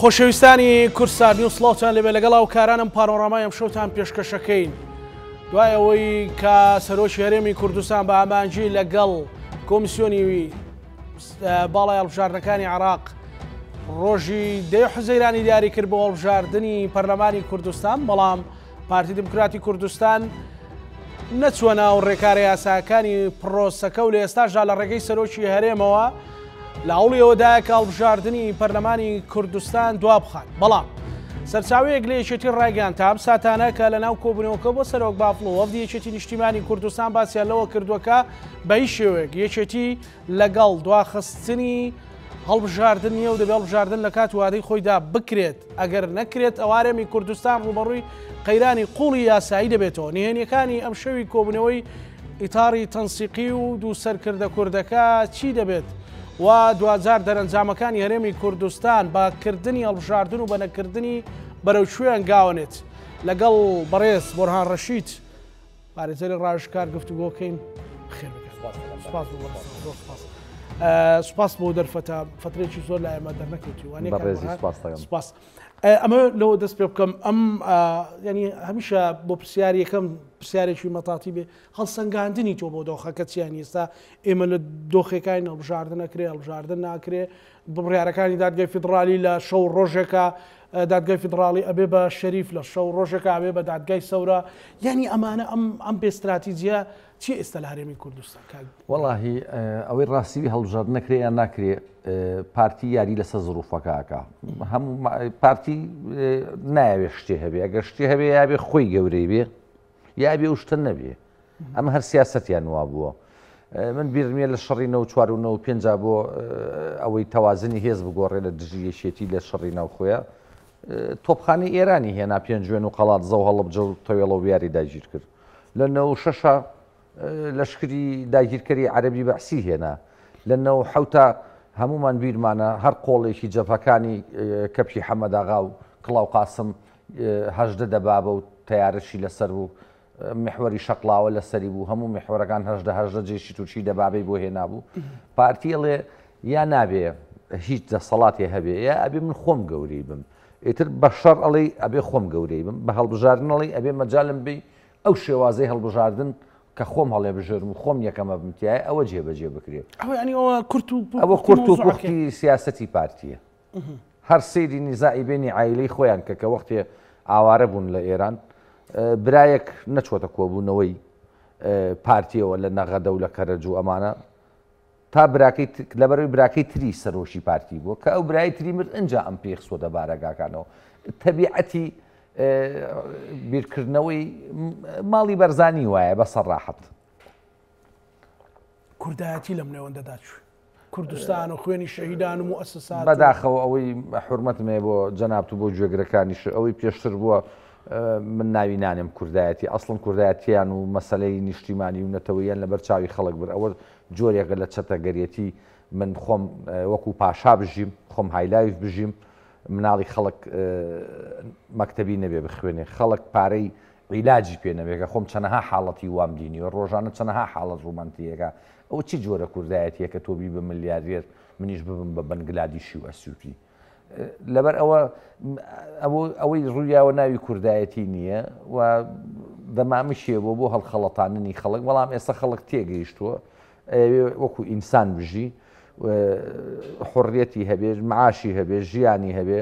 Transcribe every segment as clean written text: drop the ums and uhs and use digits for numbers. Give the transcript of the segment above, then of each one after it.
خۆشەویستانی کورسان نیوسڵاوتان لەبێ لەگەڵا و کارانم پانۆڕامای ئەم شەوتان پێشکەشەکەین دوای ئەوەی کە سەرۆکی هەرێمی کوردستان بە ئامانجی لەگەڵ کۆمیسیۆنی باڵای هەڵبژاردنەکانی عێراق ڕۆژی 10 حوزەیرانی دیاری کرد بۆ هەڵبژاردننی پەرلەمانی کوردستان، بەڵام پارتی دموکراتی کوردستان نەچوە ناو ڕێکارە یاساکانی پرۆسەکە و لە ئێستاشدا لە ڕێگەی سەرۆکی هەرێمەوە لە هەوڵیەوەدایە کە هەڵبژاردننی پەرلەمانی کوردستان دوا بخات. بەڵام سەرچاوەیەک لە یەکێتی ڕایگەیاند تا ئەم ساتانە کە لە ناو کۆبوونەوەکە بۆ سەرۆک بافڵ و وەفدی یەکێتی نیشتیمانی کوردستان باسییان لەوە کردووەکە بە هیچ شێوەیەک یەکێتی لەگەڵ دواخستنی هەڵبژاردن نیە و دەبێت هەڵبژاردن لە کات وادەی خۆیدا بکرێت. ئەگەر نەکرێت ئەوارێمی کوردستان ڕوبەڕووی قەیرانی قوڵی یاسایی دەبێتەوە. نهێنیەکانی ئەم شەوی کۆبوونەوەی ئیتاری تەنسیقی و دوو سەرکردە کوردەکە چی دەبێت؟ و دوزار دەرەنجامەکانی هەرێمی کوردستان باکردنی هەڵبژاردن و بە نەکردنی بەرەو شوێن گاوانێت لەگەڵ بەڕێز بۆرهان ڕەشید پارێزەری ڕاژکار گفتوگۆکەین. خێر سوپاس بۆ دەرفەتە فترێکی زۆر لە ئێمە دەرنەکەوتی وانێ ئەمە لەوە دەست پێ بکەم ئەم ینی هەمیشە بۆ پرسیاری یەکەم پرسیارێکی مەتاتی بێ هەڵسەنگاندنی تۆ بۆ دۆخەکە چیان ئێستا ئێمە لە دۆخەکانی هەڵبژاردن نەکرێ هەڵبژاردن ناکرێ بڕیارەکانی دادگای فیدرالی لە شەو ڕۆژێکە دادگای فیدرالی ئەبێ بە شەریف لە شەو ڕۆژێکە ئەبێ بە دادگای سەورە یعنی ئەمانە ئەم بێستراتیجیە چی ئێستا لە هەرێمی کوردستان وەڵاهی ئەوەی ڕاستیوی هەڵبژاردن نەکرێ یان ناکرێ پارتی یاری لەسەر زروفەکەکە هەموو پارتی نایەوێت شتێ هەبێ ئەگەر شتێ هەبێ یابێ خۆی گەورەی بێ یابێ شتە نەبێ ئەمە هەر سیاسەتیان وا بووە. من بیرمێ لە شەڕی 1945 بۆ ئەوەی تەوازنی هێز بگۆڕێ لە دژی یەشێتی لە شەڕی ناوخۆیە تۆپخانەی ئێرانی هێنا پێنجوێن و قەڵات زەو هەڵبجە و تەوێڵە و بیاری داگیر کرد. لە 96 لەشکری داگیرکەری عەرەبی بەعسی هێنا لە 97 هەمومان بیرمانە هەر قۆڵێکی جەبهەکانی کەپی حەمەداغا و کڵاو قاسم هەژدە دەبابە و تەیارەشی لەسەر بوو محوەری شەقلاوە لەسەری بوو هەموو محوەرەکان هەژدە جێشی تووشی دەبابەی بۆ هێنابوو. پارتیەڵێ یا نابێ هیچ دەسەڵاتی هەبێ یا ئەبێ من خۆم گەورەی بم ئیتر بە شەڕ ئەڵێ ئەبێ خۆم گەورەی بم بە هەڵبژاردنەڵی ئەبێ مەجالم بێ ئەو شێوازەی هەڵبژاردن کە خۆم هەڵێ بژێرم و خۆم یەکەمە بمتیایە ئەوە جێبەجێ بکرێت. ئەوە کورت و پوختی سیاسەتی پارتیە. هەر سەیری نیزاعی بینی عایلەی خۆیان کە وەختێ ئاوارە بوون لە ئێران برایەک نەچۆتە کۆبوونەوەی پارتیەوە لە نەغەدە و لە کەرەج و ئەمانە تا لەبەرەوەی براکەی تری سەرۆشی پارتی بووە کە ئەو برای تری مرد ئەنج ئەم پێخسۆدە بارەگاکانەوە. تەبیعەتی بیرکردنەوەی ماڵی بەرزانی وایە بە سەرڕاحەت. کوردایەتی لەم نێوەندەدا چوو کوردستان و خوێنی شەهیدان و موسسات بەداخەوە ئەوەی حورمەتمێ بۆ جەناب و بۆ گوێگرەکانیش ئەوەی پێشتر بووە من ناوی نانێم کوردایەتی ئەسڵن کوردایەتیان و مەسەلەی نیشتیمانی و نەتەوەیان لەبەر چاوی خەڵک بر ئەوە جۆرێکە لە چەتەگەریەتی من خۆم وەکو پاشا بژیم خۆم هایلایف بژیم مناڵی خەڵک مەکتەبی نەبێ بخوێنێ خەڵک پارەی عیلاجی پێ نەبێکە خۆم چەنەها حاڵەتی وام دینی و ڕۆژانە چەنەها حاڵەت ڕومانتیەکە ئەوە چی جۆرە کوردایەتیە کە تۆبی بە ملیاردێر منیش ببم بە بەنگلادیشی و ئەسیوپی لەبەر ئەوەی ڕوویاوە ناوی کوردایەتی نییە و دەمامشێ بۆ هەڵخەڵەتاننی خەڵک بەڵام ئێستا خەڵک تێگەیشتووە وەکو ئینسان بژی حڕێتی هەبێ معاشی هەبێ ژیانی هەبێ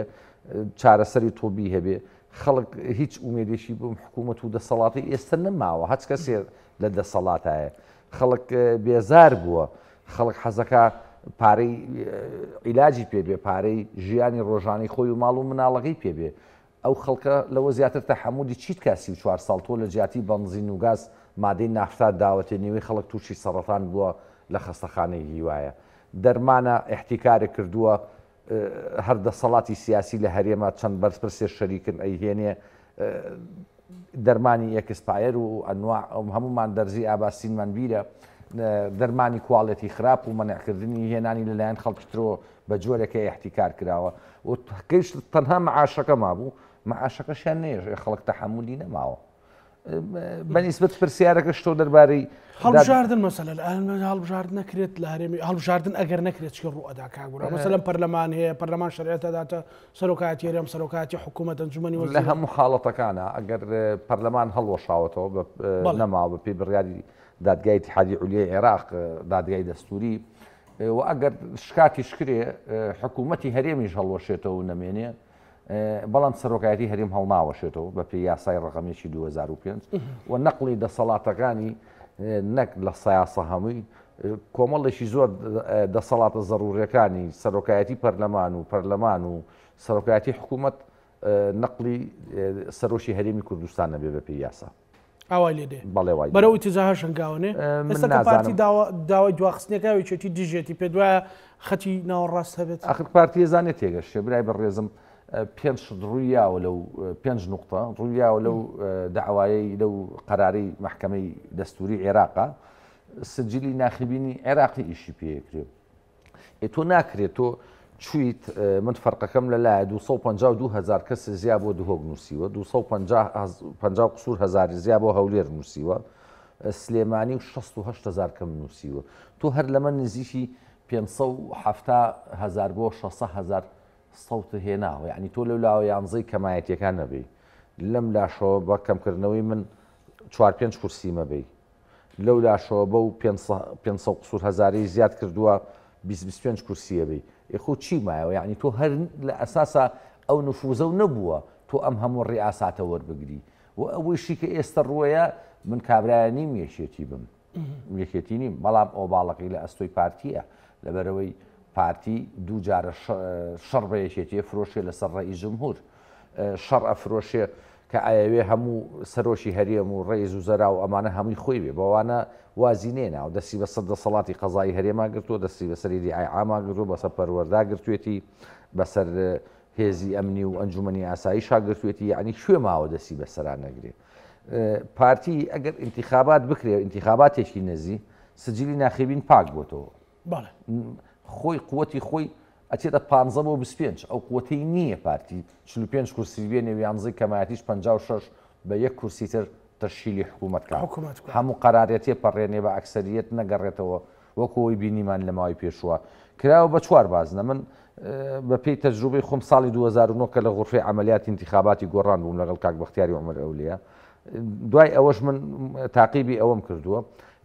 چارەسەری تۆبی هەبێ خەڵک هیچ ئومێدێکی بۆم حکوومەت و دەسەڵاتی ئێستا نەماوە هەچ کەسێ لە دەسەڵاتایە خەڵک بێزار بووە خەڵک حەزەکە پارەی عیلاجی پێبێ پارەی ژیانی ڕۆژانی خۆی و ماڵ و مناڵەکەی پێبێ ئەو خەڵکە لەوە زیاتر تەحەمولی چیت کاسی و 4 ساڵ تۆ لە جیاتی بەنزین و گاز مادەی نافتات داوەتێ نێوەی خەڵک تووشی سەرەتان بووە لە خەستەخانەی هیوایە دەرمانە احتیکارێک کردووە هەر دەسەڵاتی سیاسی لە هەرێمە چەند بەرزپرسێ شەریکن ئەیهێنێ دەرمانی ئەکسپایر و ئەنواع هەمومان دەرزی ئاباسینمان بیرە دەرمانی کوواڵەتی خراپ و مەنعکردنی هێنانی لەلایەن خەڵکیترەوە بە جۆرێکە احتیکار کراوە و گەیشت تەنها مەعاشەکە مابوو مەعاشەکەشیان نێژ خەڵک تەحەمولی نەماوە بەنسبەت پرسیارەکە شتۆ دەربارەی هەڵبژاردن مەسەلە هەڵبژارد نەکرێت لە هەرێمی هەڵبژاردن ئەگەر نەکرێت چی ڕوئەدا کاگوورە مەسەلەن پەرلەمان هەیە پەرلەمان شەریعەتە داتە سەرۆکاتی هەرێم سەرۆکاتی حکوومەت ئەنجومەنی وەزیر لە هەموو حاڵەتەکانە ئەگەر پەرلەمان هەڵوەشاوەتەوە نەماوە بە پێی بڕیاری دادگای اتحادی عولیای عێراق دادگای دەستوری و ئەگەر شکاتی شکرێ حکوومەتی هەرێمیش هەڵوەشێتەوە و نەمێنێ بەڵام سەرۆکایەتی هەرێم هەڵناوەشێتەوە بە پێی یاسای ڕقەمێکی 2005 و نەقلی دەسەڵاتەکانی نەک لە سایاسە هەمووی کۆمەڵێکی زۆر دەسەڵاتە زەڕوریەکانی سەرۆکایەتی پەرلەمان و سەرۆکایەتی حکوومەت نەقلی سەرۆشی هەرێمی کوردستان نەبێ بە پێی یاسا ئاوای لێ دێ بەڵێ وای بەرەو ئیتیزاها شنگاوانێ ئێستا کە پارتی داوای دواخستنەکەوی چێتی دژێتی پێ دوایە خەتی ناوەڕاست هەبێت ئاخر پارتیە زانێت تێگەشتێ برای بەڕێزم پێنج ڕوویاوە لەو پێنج نقطە ڕوویاوە لەو داوایی لەو قەراری محکەمەی دەستوری عێراقا سجلی ناخبینی عێراقی ئیشی پێکرێ تۆ ناکرێت تۆ چیت من فەرقەکەم لەلایە 252,000 کەس زیا بۆ دهۆک نووسیوە 250 قسوور هزار زیا بۆ هەولێر نووسیوە سلێمانی و 68,000 کەم نووسیوە تۆ هەر لەمە نزیکی 570,000 بۆ 600,000 سەوت هێناوە یعنی تۆ لەو لاوە یانزەی کەمایەتیەکان نەبێ لەم لاشەوە بە کەمکردنەوەی من 4-5 کورسیمە بێ لەو لاشەوە بەو 500 قسوور هەزاری زیاد کردووە 25 کورسیە بێ خۆ چی مایەوە یعنی تۆ هەر لە ئەساسا ئەو نفوزە و نەبووە تۆ ئەم هەموو ڕێئاساتە وەربگری و ئەوەیشی کە ئێستا ڕوەیە من کابرایە نیم یەکێتی بم یەکێتی نیم بەڵام ئەو باڵەقی لە ئەستۆی پارتیە لەبەرەوەی پارتی دوو جارە شەڕ بە یەکێتیە فرۆشێ لەسەر ڕێی ژمهور شەڕ ئەفرۆشێ کە ئایەوێ هەموو سەرۆشی هەرێم و ڕێز و زەرا و ئەمانە هەمووی خۆی بێ بەوانە وازی نێنا و دەستی بەسەر دەسەڵاتی قەزای هەرێما گرتووە دەستی بەسەری دیعای عاما گرتووە بەسەر پەروەردا گرتوێتی بەسەر هێزی ئەمنی و ئەنجومەنی ئاسایی شاگرتوێتی یعنی کوێ ماوە دەستی بەسەران نەگرێ پارتی ئەگەر انتخابات بکرێ انتخاباتێکی نەزی سجلی ناخێبین پاک بۆتەوە خۆی قوەتی خۆی ئەچێتە 15 بۆ 25 ئەو قوتەی نییە پارتی 45 کورسی بێنێ یانزەی کەمایەتیش 56 بە یەک کورسی تر تەشکیلی حکوومەتکە هەموو قەرارەتی پەڕێنێ بە ئەکسەریەت نەگەڕێتەوە وەکەوەی بینیمان لە ماوەی پێشوە کراوە بە 4 بازنە من بە پێی تەجروبەی خۆم ساڵی 2009 کە لە غورفەی عەمەلیاتی انتخاباتی گۆڕان بووم لەگەڵ کاک بەختیاری عومەر ئەولیا دوای ئەوەش من تاقیبی ئەوەم کردووە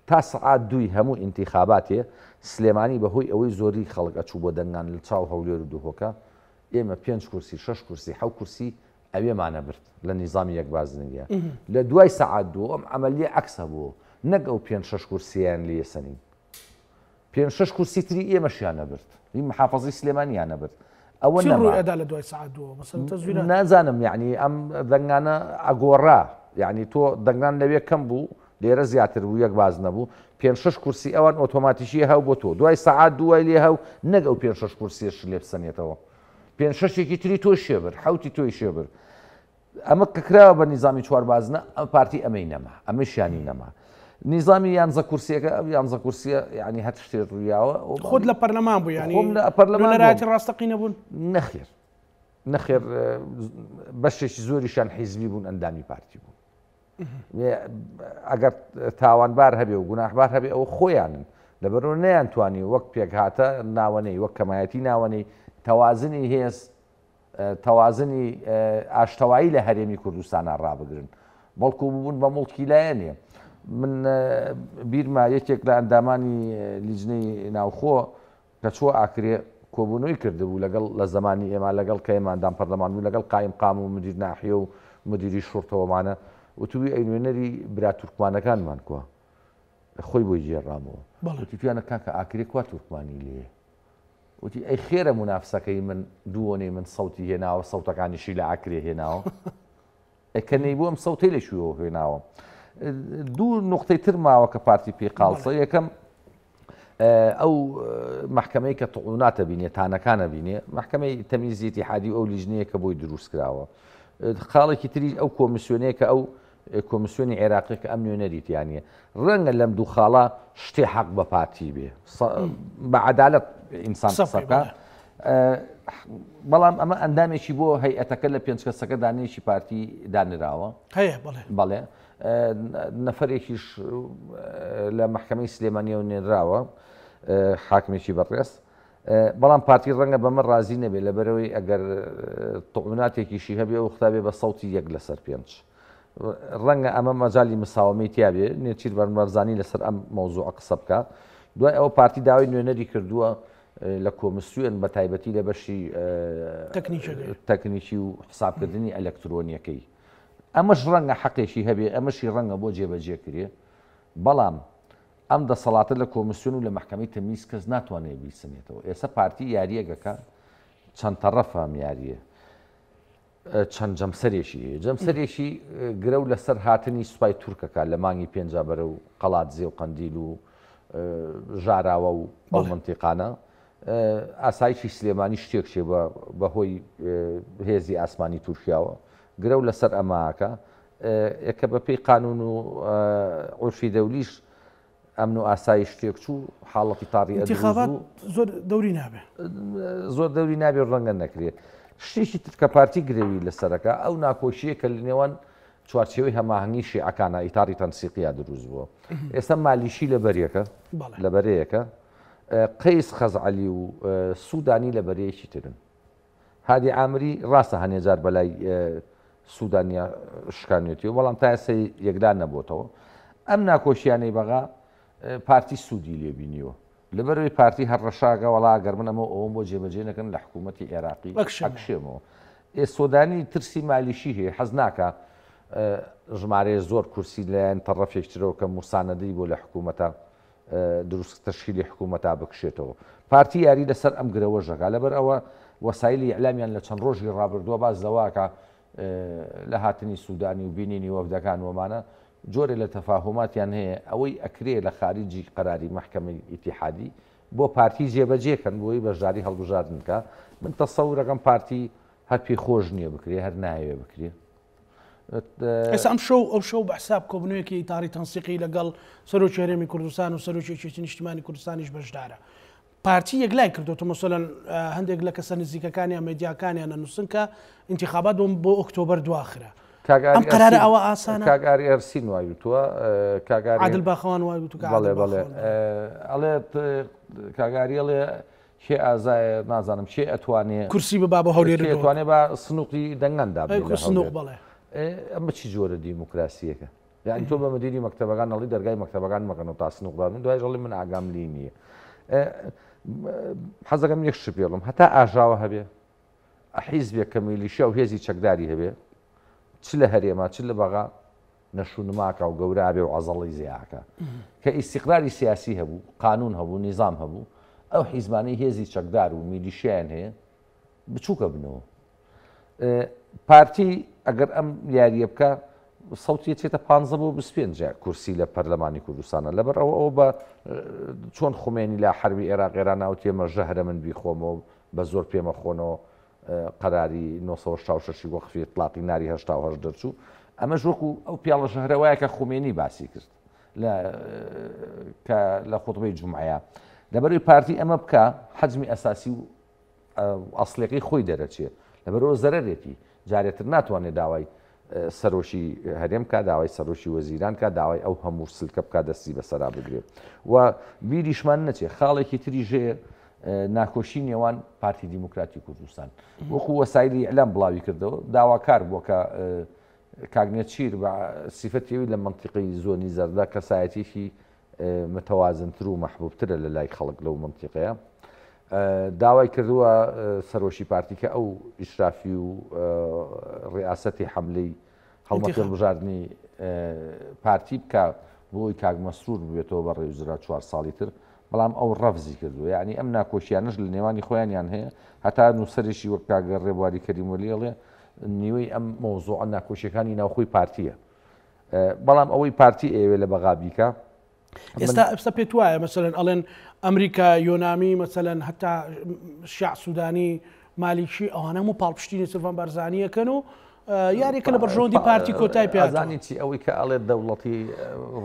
تا سعات دوی هەموو انتخاباتێ سلێمانی بەهۆی ئەوەی زۆری خەڵک ئەچوو بۆ دەنگان لە چاو هەولێر و دهۆکە ئێمە 5 کورسی 6 کورسی 7 کورسی ئەوێمانە برد لە نیزامی یەک بازنگە لە دوای سعات دوو ئەم ئەمەلیە عەکسە بوو نەک ئەو 5-6 کورسییان لێ سەنین 5-6 کورسی تری ئێمەشیانە برد هی محافەزەی سلێمانیانە برد ئەوە نەدا لە دوای سعات دووە نازانم یعنی ئەم دەنگانە ئەگۆڕا یعنی تۆ دەنگان لەوێ کەم بوو لێرە زیاتر بوو یەک باز نەبوو 5-6 کورسی ئەوان ئۆتۆماتیشی هەو بۆ تۆ دوای سعات دوای لێ هەو نەک ئەو 5-6 کورسیش لێ بسەنێتەوە 5-6ێکی تری تۆ شێبر حوتی تۆی شێبر ئەمە کە کراوە بە نیزامی 4 بازنە ئەم پارتی ئەمەی نەما ئەمەشیانی نەما نیزامی یانزە کورسیەکە ئەو یانزە کورسیە یعنی هەت شتێ ڕوویاوە خۆت لە پەرلەمان بوو ینی لە پەرلەمان لەلایەتی ڕاستەقی نەبوون نەخێر بەشێکی زۆریشان حیزبی بوون ئەندامی پارتی بوون ئەگەر تاوانبار هەبێ و گوناحبار هەبێ ئەوە خۆیانن لەبەرەوە نەیانتوانی وەک پێک هاتە ناوەنەی وەک کەمایەتی ناوەنەی تەوازنی هێز تەوازنی ئاشتەوایی لە هەرێمی کوردستانە ڕابگرن بەڵکو بوون بە مڵکی لایەنێ من بیرما یەکێک لە ئەندامانی لیژنەی ناوخۆ کە چوە ئاکرێ کۆبوونەوەی کردبوو لەگەڵ لە زمانی ئێمە لەگەڵ کە ئێماندام پەرلەمان بوو لەگەڵ قایم قام و مدیر ناحیە و مدیری شوڕتەوەمانە وتوی ئەینوێنەری برا تورکمانەکانمان کووە خۆی بۆی جێڕامەوە وتی تویانە کاکە ئاکرێ کوا تورکمانی لێ وتی ئەی خێرە منافسەکەی من دووەنێ من سەوتی هێناوە سەوتەکانیشی لە ئاکرێ هێناوە ئەکەنەی بۆ ئەم سەوتەی لەشوێوە هێناوە دوو نقطەی تر ماوە کە پارتی پێی قاڵسە یەکەم ئەو محکەمەی کە تەعوناتە بینێ تانەکانە بینێ محکەمەی تەمیزی ئیتیحادی ئەو لیژنەیە کە بۆی دروست کراوە خاڵێکی تری ئەو کۆمیسیۆنەیە کە ئەو کۆمیسیۆنی عێراقی کە ئەم نوێنەریتیانە ڕەنگە لەم دوو خاڵە شتێ حەق بە پارتی بێ بە عەدالەت ئینسان قسەکە بەڵام ئەمە ئەندامێکی بۆ هەیئەتەکە لە 5 کەسەکە دانەیەکی پارتی دانراوە هەیە بەڵێ نەفەرێکیش لە محکەمەی سلێمانیە و نێنراوە حاکمێکی بەڕێز بەڵام پارتی ڕەنگە بەمە ڕازی نەبێت لەبەرەوەی ئەگەر تۆمناتێکیشی هەبێ و خطابێ بە سەوتی 1/5 ڕەنگە ئەمە مەجای مساومەی تیاابێ نێچیر بەرمەرزانی لەسەر ئەم مۆزوع قسە بکە دوای ئەوە پارتی داوای نوێنەری کردووە لە کۆمسیۆن بە تایبەتی لە بەشی تەکنیکی و حسابکردنی ئەلەکترۆنیەکەی ئەمەش ڕەنگە حەقێکی هەبێ ئەمەشی ڕەنگە بۆ جێبەجێکرێ بەڵام ئەم دەسەڵاتە لە کۆمسیۆن و لە محکەمەی تەمیز کەس ناتوانێت بیسنێتەوە ئێستا پارتی یاریەکەکە چەند تەڕەفە یاریە چەند جەمسەرێکی جەمسەرێکی گرە و لەسەر هاتنی سوپای تورکەکە لە مانگی پێنج بەرە و قەڵاتزێ و قەندیل و ژاراوە و ئەو منتیقانە ئاسایشی سلێمانی شتێکشێ بەهۆی هێزی ئاسمانی تورکیاوە گرە و لەسەر ئەماکە کە بە پێی قانون و عورفی دەولیش ئەمن و ئاسایی شتێک چوو حاڵەتی تاڕی انتخابات زۆر دەوری نابێ زۆر دەوری نابێ ڕەنگە نەکرێت شتێکی ترکە پارتی گرێوی لەسەرەکە ئەو ناکۆشیە کە لە نێوان چوارچێوەی هەماهنگی شیعەکانە ئیتاری تەنسیقیا دروست بووە ئێستا مالیشی لە بەرەیەکە قەیس خەزعەلی و سوودانی لە بەرەیەکی ترن هادی عامری ڕاستە هەنێجار بەلای سوودانیا شکانێتی و بەڵام تا ئێستا یەکدان نەبووتەوە ئەم ناکۆشیانەی بەغا پارتی سوودی لێبینیوە لەبەرەوەی پارتی هەرڕەشاگە وڵا گەرمن ئەمە ئەوم بۆ جێبەجێ نەکەن لە حکوومەتی عێراقی ئەکشێمەوە ئێسۆدانی ترسی مالیشی هەیە حەز ناکە ژمارەیە زۆر کورسی لایەن تەڕەفێکترەوە کە موسانەدەی بۆ لە حکوومەتە دروست تەشکیلی حکوومەتا بکشێتەوە پارتی یاری لەسەر ئەم گرەوە ژەکە لەبەر ئەوە وەسایلی ئیعلامیان لە چەند ڕۆژی ڕابردووە باز دەواکە لە هاتنی سوودانی و بینینی وەفدەکان وەمانە جۆرە لە تەفاهماتیان هەیە ئەوەی ئەکرێ لە خارجی قەراری محکەمەی ئیتیحادی بۆ پارتی جێبەجێکەن بۆی بەشداری هەڵبژاردن کە من تەسەورەکەم پارتی هەر پێی خۆش نییە بکرێ هەر نایوێ بکرێ ئێستا ئەو شەو بە حساب کۆبنەوەیەکی ئیتاری تەنسیقی لەگەڵ سەرۆکی هەرێمی کوردستان و سەرۆکیێکی نیشتیمانی کوردستانیش بەشدارە پارتی یەکلای کردوتە مەسەلەن هەندێک لە کەسە نزیکەکانیان مێدیاکانیان نووسن کە ئینتیخابات بۆ ئۆکتۆبەر دواخرە ئەم قەرارە ئەوە ئاسانە کاگاری ئەرسین وای وتووە کاگاری عادل باخەوان وای وتو ئەڵێ کاگاری ئەڵێ شێ ئازایە نازانم شێ ئەتوانێ کورسی بە بابە هەولێر ئەتوانێ بە سنووقی دەنگەندا سنووق بڵێ ئەمە چی جۆرە دیموکراسیەکە یان تۆ بە مدیری مەکتەبەکان ئەڵی دەرگای مەکتەبەکان مەکەن و تا سنووقدار من دوای ژەڵی من ئاگام لی نییە حەزەکەم یەک شت پێڵم هەتا ئاژاوە هەبێ حیزبێک کە میلیشیا و هێزی چەکداری هەبێ چ لە هەرێما چ لە بەغا نەشونماکە و گەورابێ و عەزەڵی زیاکە کە ئیستیقراری سیاسی هەبوو قانون هەبوو نیزام هەبوو ئەو حیزبانەی هێزی چەکدار و میلیشیان هەیە بچووکە بنەوە پارتی ئەگەر ئەم یاریە بکە سەوتی چێتە 15 بۆ 25 کورسی لە پەرلەمانی کوردستانە لەبەر ئەوە بە چۆن خومێنی لە حربی عێراقێرا ناو تێمە ژەهرە من بیخۆمەوە بە زۆر پێمە خۆنەوە قەراری 1966 وەقفی ئیطلاقی ناری 1970 دەرچوو ئەمە ژوەکو ئەو پیاڵە ژەهرەوەیە کە خومێنی باسی کرد لە خوتبەی جومعەیە لەبەروی پارتی ئەمە بکە حەجمی ئەساسی و ئەسڵێکی خۆی دەرەچێت لەبەرەوە زەرەرێتی جارێتتر ناتوانێت داوای سەرۆشی هەرێم کا داوای سەرۆشی وەزیران کا داوای ئەو هەموو سلکە بکە دەستی بەسەرا بگرێت و بیریشمان نەچێت خاڵێکی تری ژێ ناکۆشی نێوان پارتی دیموکراتی کوردستان وەکو وەسایلی ئیعلام بڵاوی کردەوە داواکار بووە کە کاگنێت چیر بە سیفەتێوی لە منتیقی زۆنی زەردا کەسایەتێکی متەوازنتر و مەحبوبترە لە لای خەڵک لەو منتیقەیە داوای کردووە سەرۆشی پارتی کە ئەو ئیشرافی و ڕێئاسەتی حەملەی هەڵمەتی هەڵبژاردننی پارتی بکە بۆی کاک مەسرور بێتەوە بە ڕێوزرا 4 ساڵی تر بەڵام ئەو ڕەفزی کردووە یعنی ئەم ناکۆشیانش لە نێوانی خۆیانیان هەیە هەتا نووسەرێکی وەک کاگە ڕێبواری کەریموەلیڵێ نیوەی ئەم مۆزوع ناکۆشیەکانی ناوخۆی پارتیە بەڵام ئەوەی پارتی ئێوێ لە بەغابیکە ئێستا پێت وایە مەسەلەن ئەڵێن ئەمریکا یۆنامی مەسەلەن هەتا شیع سوودانی مالیکی ئەوانە و پاڵپشتینی سلڤان بارزانیەکەن و یاریکە لە بەرژەوەندی پارتی کۆتای پیازانی چی ئەوەی کە ئەڵێت دەوڵەتی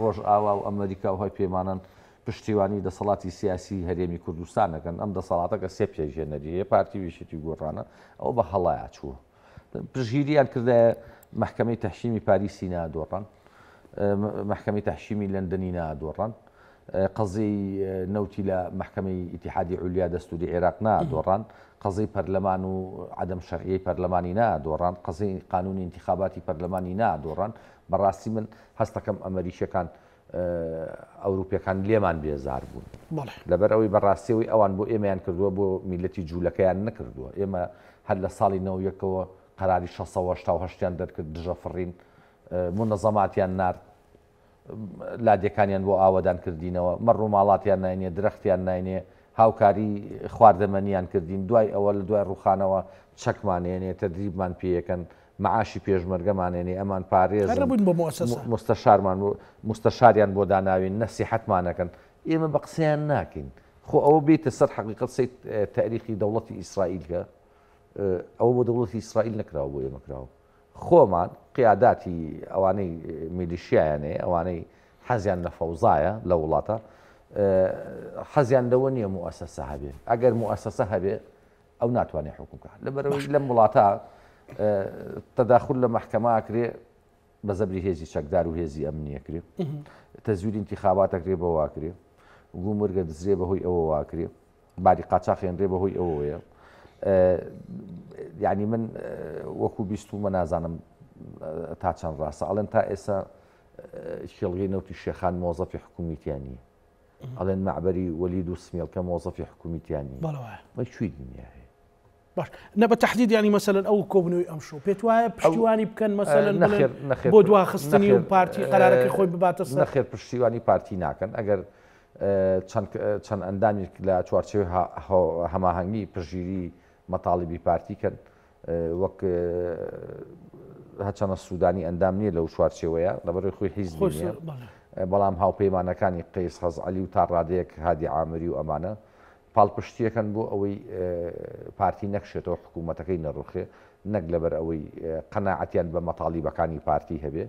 ڕۆژئاوا و ئەمریکا و هەی پێمانن پشتیوانی دەسەڵاتی سیاسی هەرێمی کوردستانەکەن ئەم دەسەڵاتەکە سێ پێژێنەریە پارتی ویشتی گۆڕانە ئەو بە هەڵایە چووە پشگیریان کردە محکەمەی تەحشیمی پاریسی نادۆڕان محکمەی تەحشیمی لەندەنی نادۆڕان قەزەی نەوتی لە محکمەی ئیتیحادی عولیا دەستوری عێراق نادۆڕان قەزەی پەرلەمان و عدەم شەرعیەی پەرلەمانی نادۆڕان قەزەی قانونی انتخاباتی پەرلەمانی نادۆڕان بەڕاستی من هەست دەکەم ئەمەریکیەکان ئەوروپیەکان لێمان بێزار بوون لەبەر ئەوەی بەڕاستیەوەی ئەوان بۆ ئێمەیان کردووە بۆ میلەتی جوولەکەیان نەکردووە ئێمە هەر لە ساڵی 91ەوە قەراری 680 دەرکرد دژە فڕین منەزەماتیان نارد لادەکانیان بۆ ئاوەدان کردینەوە مەڕ و ماڵاتیان ناینێ درەختیان ناینێ هاوکاری خواردەمەنیان کردین دوای ئەوە لە دوای ڕوخانەوە چەکمانێنێ تەدریبمان پێیەکەن معاشی پێشمەرگەمانێنێ ئەمان پارێز مستەشاریان بۆ داناوین نەسیحەتمانەکەن ئێمە بە قسەیان ناکەین خۆ ئەوە بێتە سەر حەقیقەت سەی تاریخی دەوڵەتی ئیسرائیلکە ئەوە بۆ دەوڵەتی ئیسرائیل نەکراوە بۆ ئێمە کراوە خۆمان قیاداتی ئەوانەی میلیشیایانێ ئەوانەی حەزیان لە فەوزایە لە وڵاتە حەزیان لەوە نییە موەسسە هەبێ ئەگەر موەسسە هەبێ ئەو ناتوانێت حکومکە لەبەرەوەی لەم وڵاتە تەداخل لە مەحکەماکرێ بە زەبری هێزی چەکدار و هێزی ئەمنیەکرێ تەزویری انتخاباتەکرێ بە واکرێ گومرگە دزرێ بەهۆی ئەوە واکرێ باری قاچاقێنرێ بەهۆی ئەوەیە یعنی من وەکو بیستومە نازانم تا چەند ڕاستە ئەڵێن تا ئێستا شێڵگەی نەوتی شێخان مۆزەفی حکومیتیانی ئەڵێن مەعبەری وەلید و سمێڵکە مۆزەفی حکومیتیانی بە کوێی دنیا هەیە باش نە بە تەحدید ینی مەسەلەن ئەو کۆبنەوەی ئەمشۆ پێت وایە پشتیوانی بکەن مەسەلەن بۆ دواخستنی و پارتی قەرارەکەی خۆی بباتە سەر نەخێر پشتیوانی پارتی ناکەن ئەگەر چەند ئەندامی لە چوارچێوەی هەماهەنگی پژگیری مەتاڵبی پارتیکەن وەک هەچەنە سوودانی ئەندام نییە لەو چوارچێوەیە لەبەرەوەی خۆی حیزب نییە بەڵام هاوپەیمانەکانی قەیس حەزعەلی و تا ڕادەیەک هادی عامری و ئەمانە پاڵپشتیەکەن بۆ ئەوەی پارتی نەکشێتەوە حکوومەتەکەی نەڕوخێ نەک لەبەر ئەوەی قەناعەتیان بە مەتاڵیبەکانی پارتی هەبێ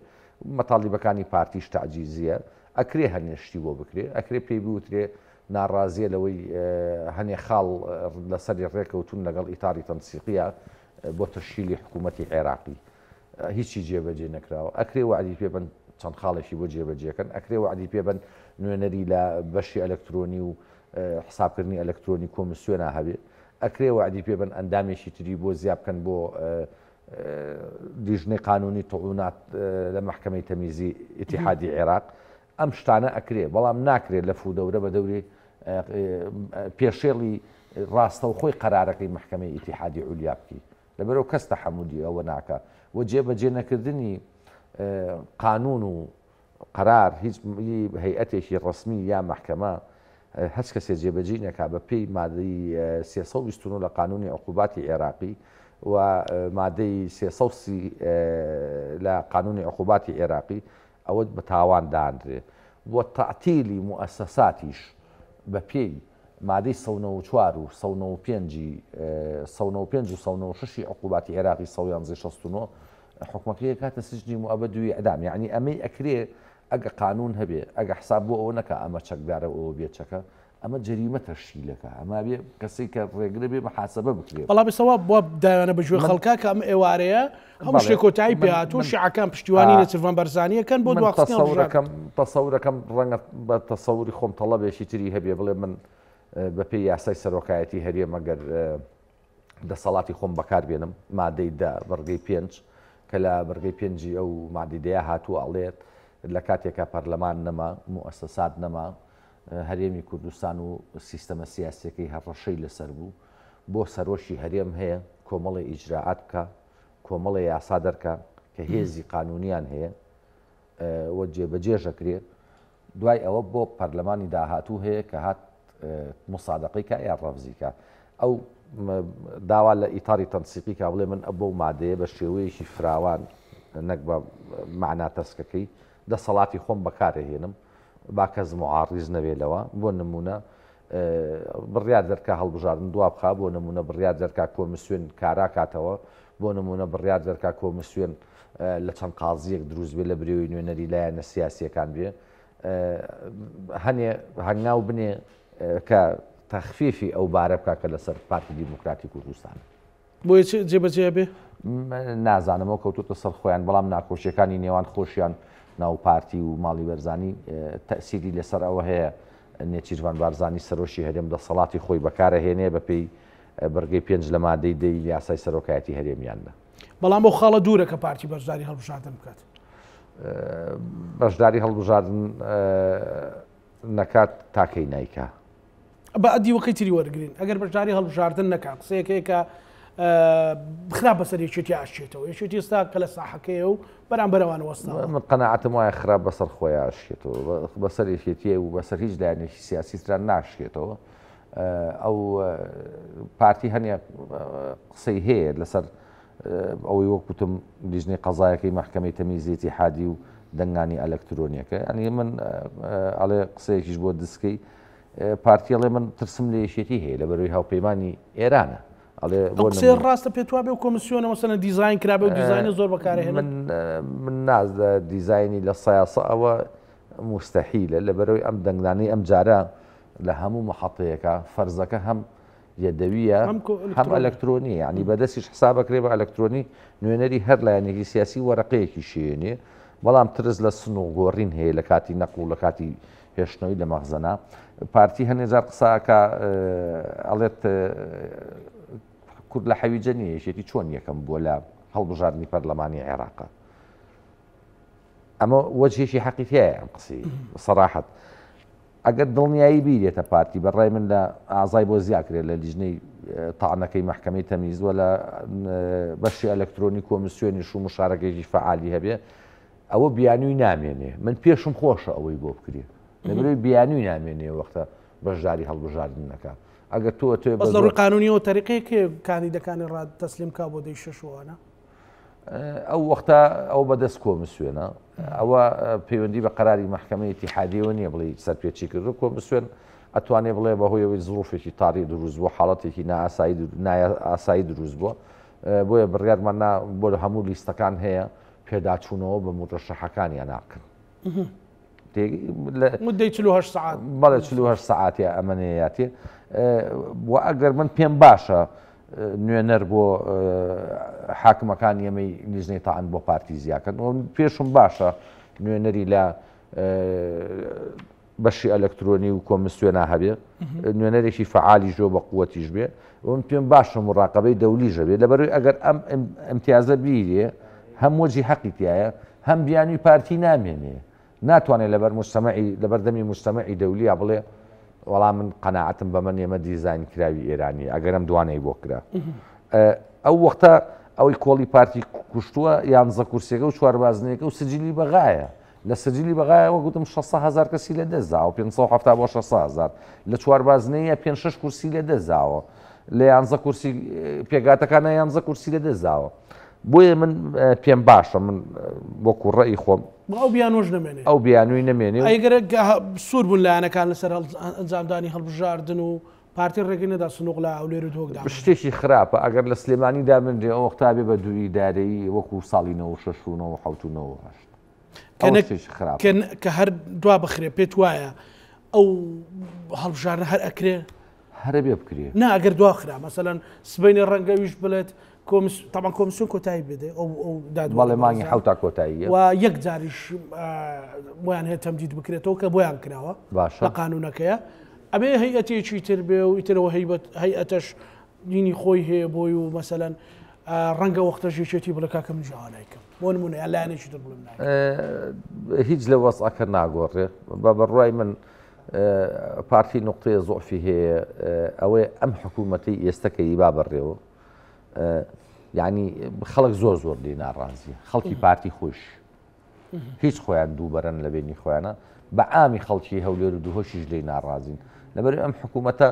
مەتاڵیبەکانی پارتیش تەعجیزیە ئەکرێ هەنێشتی بۆ بکرێ ئەکرێ پێی بوترێ ناڕازیە لەوەی هەنێ خاڵ لەسەری ڕێکەوتون لەگەڵ ئیتاری تەنسیقیە بۆ تەشکیلی حکوومەتی عێراقی هیچی جێبەجێ نەکراوە ئەکرێ وعدی پێبن چەند خاڵێکی بۆ جێبەجێکەن ئەکرێ وعدی پێبن نوێنەری لە بەشی ئەلکترۆنی و حسابکردنی ئەلکترۆنی کۆمسیۆنا هەبێ ئەکرێ وعدی پێبن ئەندامێکی تری بۆ زیاب بکەن بۆ دیژنەی قانونی تەعونات لە محکمەی تەمیزی ئیتیحادی عێراق ئەم شتانە ئەکرێ بەڵام ناکرێت لە فودەورە بە دەوری پێشێڵی ڕاستە و خۆی قەرارەکەی محکمەی ئیتیحادی عولیا بکەی لەبەرەوە کەس تەحەمولی ئەوە ناکە و جێبەجێ نەکردنی قانون و قەرار هیچ هەیئەتێکی ڕسمی یا محکەمە هەچ کەسێ جێبەجێ نەکا بە پێی مادەی 329 لە قانونی عقوباتی عێراقی و مادەی 330 لە قانونی عقوباتی عێراقی ئەوە بە تاوان دانرێ بۆ تەعتیلی موەسساتیش بە پێی مادەی 194 و 195 و 196 عقوباتی عێراقی 169 حکومەکەی کاتە سجنی موئەبەدوی ئەدام یعنی ئەمەی ئەکرێ ئەگە قانون هەبێ ئەگە حساب بۆ ئەوە نەکە ئەمە چەکدارە ئەوە بێچەکە ئەمە جەریمە تەشکیلەکە ئەمە بێ کەسی کە ڕێگرە بێ محاسبە بکرێت بەڵام سەواب بۆ دایانە بەژێ خەڵکا کە ئەم ئێوارەیە هەموو شتێک کۆتایی پێهاتوو شیعەکان پشتیوانی نێچیروان بەرزانیەکەن بۆ دواخستنەوەەکەم تەسەورەکەم ڕەنگە بە تەسەوری خۆم تەڵەبێکی تری هەبێ بڵێ من بە پێی یاسای سەرۆکایەتی هەریە مەگەر دەسەڵاتی خۆم بەکاربێنم مادەی دا بەڕگەی 5 کە لە بەرگەی 5 ئەو مادیدەیە هاتووە ئەڵێت لە کاتێکە پەرلەمان نەما موەسسات نەما هەرێمی کوردستان و سیستەمە سیاسیەکەی هەڕەشەی لەسەر بوو بۆ سەرۆشی هەرێم هەیە کۆمەڵی ئیجراعات بکە کۆمەڵی یاسا دەرکە کە هێزی قانونیان هەیە وە جێبەجێژەکرێ دوای ئەوە بۆ پەرلەمانی داهاتوو هەیە کە هات مصادقیکە یا ڕەفزیکە ئەو داوا لە ئیتاری تەنسیقیکە بڵێ من ئەبە و مادەیە بە شێوەیەکی فراوان نەک بە معنا تەسکەکەی دەسەڵاتی خۆم بەکارهێنم با کەس معارض نەبێتەوە بۆ نمونە بڕیار دەرکا هەڵبژاردن دوا بخا بۆ نمونە بڕیار دەرکا کۆمسیۆن کارا کاتەوە بۆ نمونە بڕیار دەرکا کۆمسیۆن لە چەند قازیەک دروست بێ لە برێوی نوێنەری لایەنە سیاسیەکان بێ هەنێ هەنگاو بنێ کە تەخفیفی ئەو بارە بکە کە لەسەر پارتی دیموکراتی کوردستان بۆیە جێبەجێ بێ نازانمەوە کەوتوتە سەر خۆیان بەڵام ناکۆشیەکانی نێوان خۆشیان ناو پارتی و ماڵی بەرزانی تەسیری لەسەر ئەوە هەیە نێچیروان بارزانی سەرۆشی هەرێم دەسەڵاتی خۆی بەکارەهێنێ بەپێی بەرگەی 5 لە مادەی دەی یاسای سەرۆکایەتی هەرێمیاندا. بەڵام بۆ خاڵە دوورە کە پارتی بەشداری هەڵبژاردن بکات. بەشداری هەڵبژاردن نەکات تاکەی نایکا. بە ئەدی وەکەی تری وەرگین ئەگەر بەشداری هەڵبژاردن نەکات قسەیەکەیەکە خراپ بەسەر یەکێتی ئاشێتەوە یەکێتی ئێستا کە لە ساحەکەیە و بەرامبەرەوان وەستاوە. من قەناعەتم وایە خراپ بەسەر خۆی ئاشێتەوە بەسەر یەکێتیە و بەسەر هیچ لایەنێکی سیاسیتران ناشێتەوە. ئەو پارتی هەنێ قسەی هەیە لەسەر ئەوەی وەکوتم لیژنەی قەزایەکەی مەحکەمەی تەمیزی ئیتیحادی و دەنگانی ئەلەکترۆنیەکە ئەنی من ئەڵێ قسەیەکیش بۆ دسکەی پارتیەڵێ من ترسم لە یەکێتی هەیە لە بەرەوەی هاوپەیمانی ئێرانە. قسەی ڕاستە پێت وابێ و کۆمسیۆنە مەسەلەن دیزاین کرابێ و دیزاینە زۆر بەکارهێنن. من نازدە دیزاینی لە سایاسە ئەوە مستەحیلە لە بەرەوەی ئەم دەنگدانەی ئەم جارە لە هەموو مەحەڵەیەکە فەرزەکە هەم یەدەویە هەم ئەلەکترۆنی ینی بەدەستیش حسابەکرێ بە ئەلەکترۆنی نوێنەری هەر لایەنێکی سیاسی وەرەقەیەکی شوێنێ بەڵام ترس لە سن و گۆڕین هەیە لە کاتی نەقڵ و لە کاتی هێشتنەوەی لە مەخزەنا پارتی هەنێجار قساکە ئەڵێت کورد لە حەویجە نیەشێتی چۆن یەکەم بووە لە هەڵبژاردننی پەرلەمانی عێراقە ئەمە وەجهێکی حەقیقیایە ئەم قسەی سەراحەت ئەگەر دڵنیایی بیرێتە پارتی بەڕای من لە ئازای بۆ زیاکرێت لە لیژنەی تاعنەکەی مەحکەمەی تەمیز وە لە بەشی ئەلەکترۆنی کۆمسیۆنیش و مشارەکەیکی فعالی هەبێ ئەوە بیانووی نامێنێ من پێشم خۆشە ئەوەی بۆ بکرێ لەبەرەوەی بیانووی نامێنێ وەختە بەشداری هەڵبژاردن نەکات ئەگەر تۆ بەس لە ڕووی قانونیەوە تەریقەیەکێ کاندیدەکانی ڕاد تەسلیم کا بۆ دەی شەشوانە ئەو وەختە ئەو بەدەست کۆمسیۆنە ئەوە پەیوەندی بە قەراری مەحکەمەی ئیتیحادیەوە نییە بڵێ سەرپێچی کردو کۆمسیۆن ئەتوانێ بڵێ بەهۆیەوەی زروفێکی تاڕی دروست بووە حاڵەتێکی ئاسایی دروست بووە بۆیە بڕیارمان بۆ لە هەموو لیستەکان هەیە پێداچوونەوە بە مڕەشەحەکانیان ناکەن مدەی 48 ساعات بەڵێ 48 ساعاتێ ئەمەنەیەاتێ و ئەگەر من پێم باشە نوێنەر بۆ حاکمەکانی ئەمەی لیژنەی تاعن بۆ پارتی زیاکەن پێشم باشە نوێنەری لە بەشی ئەلەکترۆنی و کۆمسیۆنا هەبێ نوێنەرێکی فعالی ژۆ بە قووەتیش بێ من پێم باشە مڕاقبەی دەولیژە بێ لەبەروی ئەگەر ئەم ئەمتیازە بیرێ هەم وەجی حەقیتیایە هەم بیانووی پارتی نامێنێ ناتوانێت لەبەردەمی مجتەمەعی دەولیا بڵێ وەڵام من قەناعەتم بە من ئێمە دیزاین کراوی ئێرانی ئەگەرم دوانەی بۆ کرا ئەو وەختە ئەوەی کۆڵی پارتی کوشتووە یانزە کورسێکە و چواربازنێکە و سجلی بەغایە لە سجلی بەغایەوە گوتم 600,000 کەسی لە دەزاوە 570 بۆ 600,000 لە چواربازنەیە 5-6 کورسی لە دەزاوە لە یانزە کورسی پێگاتەکانە یانزە کورسی لە دەزاوە بۆیە من پێم باشە من وەکو ڕێی خۆم ئەو بیانۆژ نمێنێ ئەو بیانووی نمێنێ ئەگەر سوور بوون لایەنەکان لەسەر ئەنجامدانی هەڵبژاردن و پارتی ڕێگەی نەدا سنووق لە ئەولێر و تۆکدا شتێکی خراپە ئەگەر لە سلێمانی دامنرێ ئەو وەختابێ بە دووری دارایی وەکو ساڵی 96 کە هەر دوا بخرێ پێت وایە ئەو هەڵبژاردن هەر ئەکرێ هەرە بێ بکرێ نا ئەگەر دواخرا مەسەلەن سبەینی ڕەنگەویش بڵێت طبعا کۆمسیۆن کۆتایی بێدێ ئەو بەڵێ مانگی حوتا کۆتاییە و یەک جاریش بۆیان هەیە تەمدید بکرێتەوە کە بۆیان کراوە باشە لە قانونەکەیە ئەبێ هەیئەتێکی تر بێ و ئیترەوە هەیئەتەش دینی خۆی هەیە بۆی و مەسەلەن ڕەنگە وەختەژێتی بڵێ کاکە من جوانایکەم بۆ نمونە یان لایەنێکی تر بڵێم هیچ لە وەسعەکە ناگۆڕێ بە بەڕوای من پارتی نقطەیە زۆفی هەیە ئەوەی ئەم حکوومەتی ئێستەکەی با بەڕێەوە یعنی خەڵک زۆر لێ ناڕازیە خەڵکی پارتی خۆش هیچ خۆیان دووبەرن لە بینی خۆیانە بە ئامی خەڵکی هەولێر و دووهۆشیش لێ ناڕازین لەبەر ئەم حکوومەتە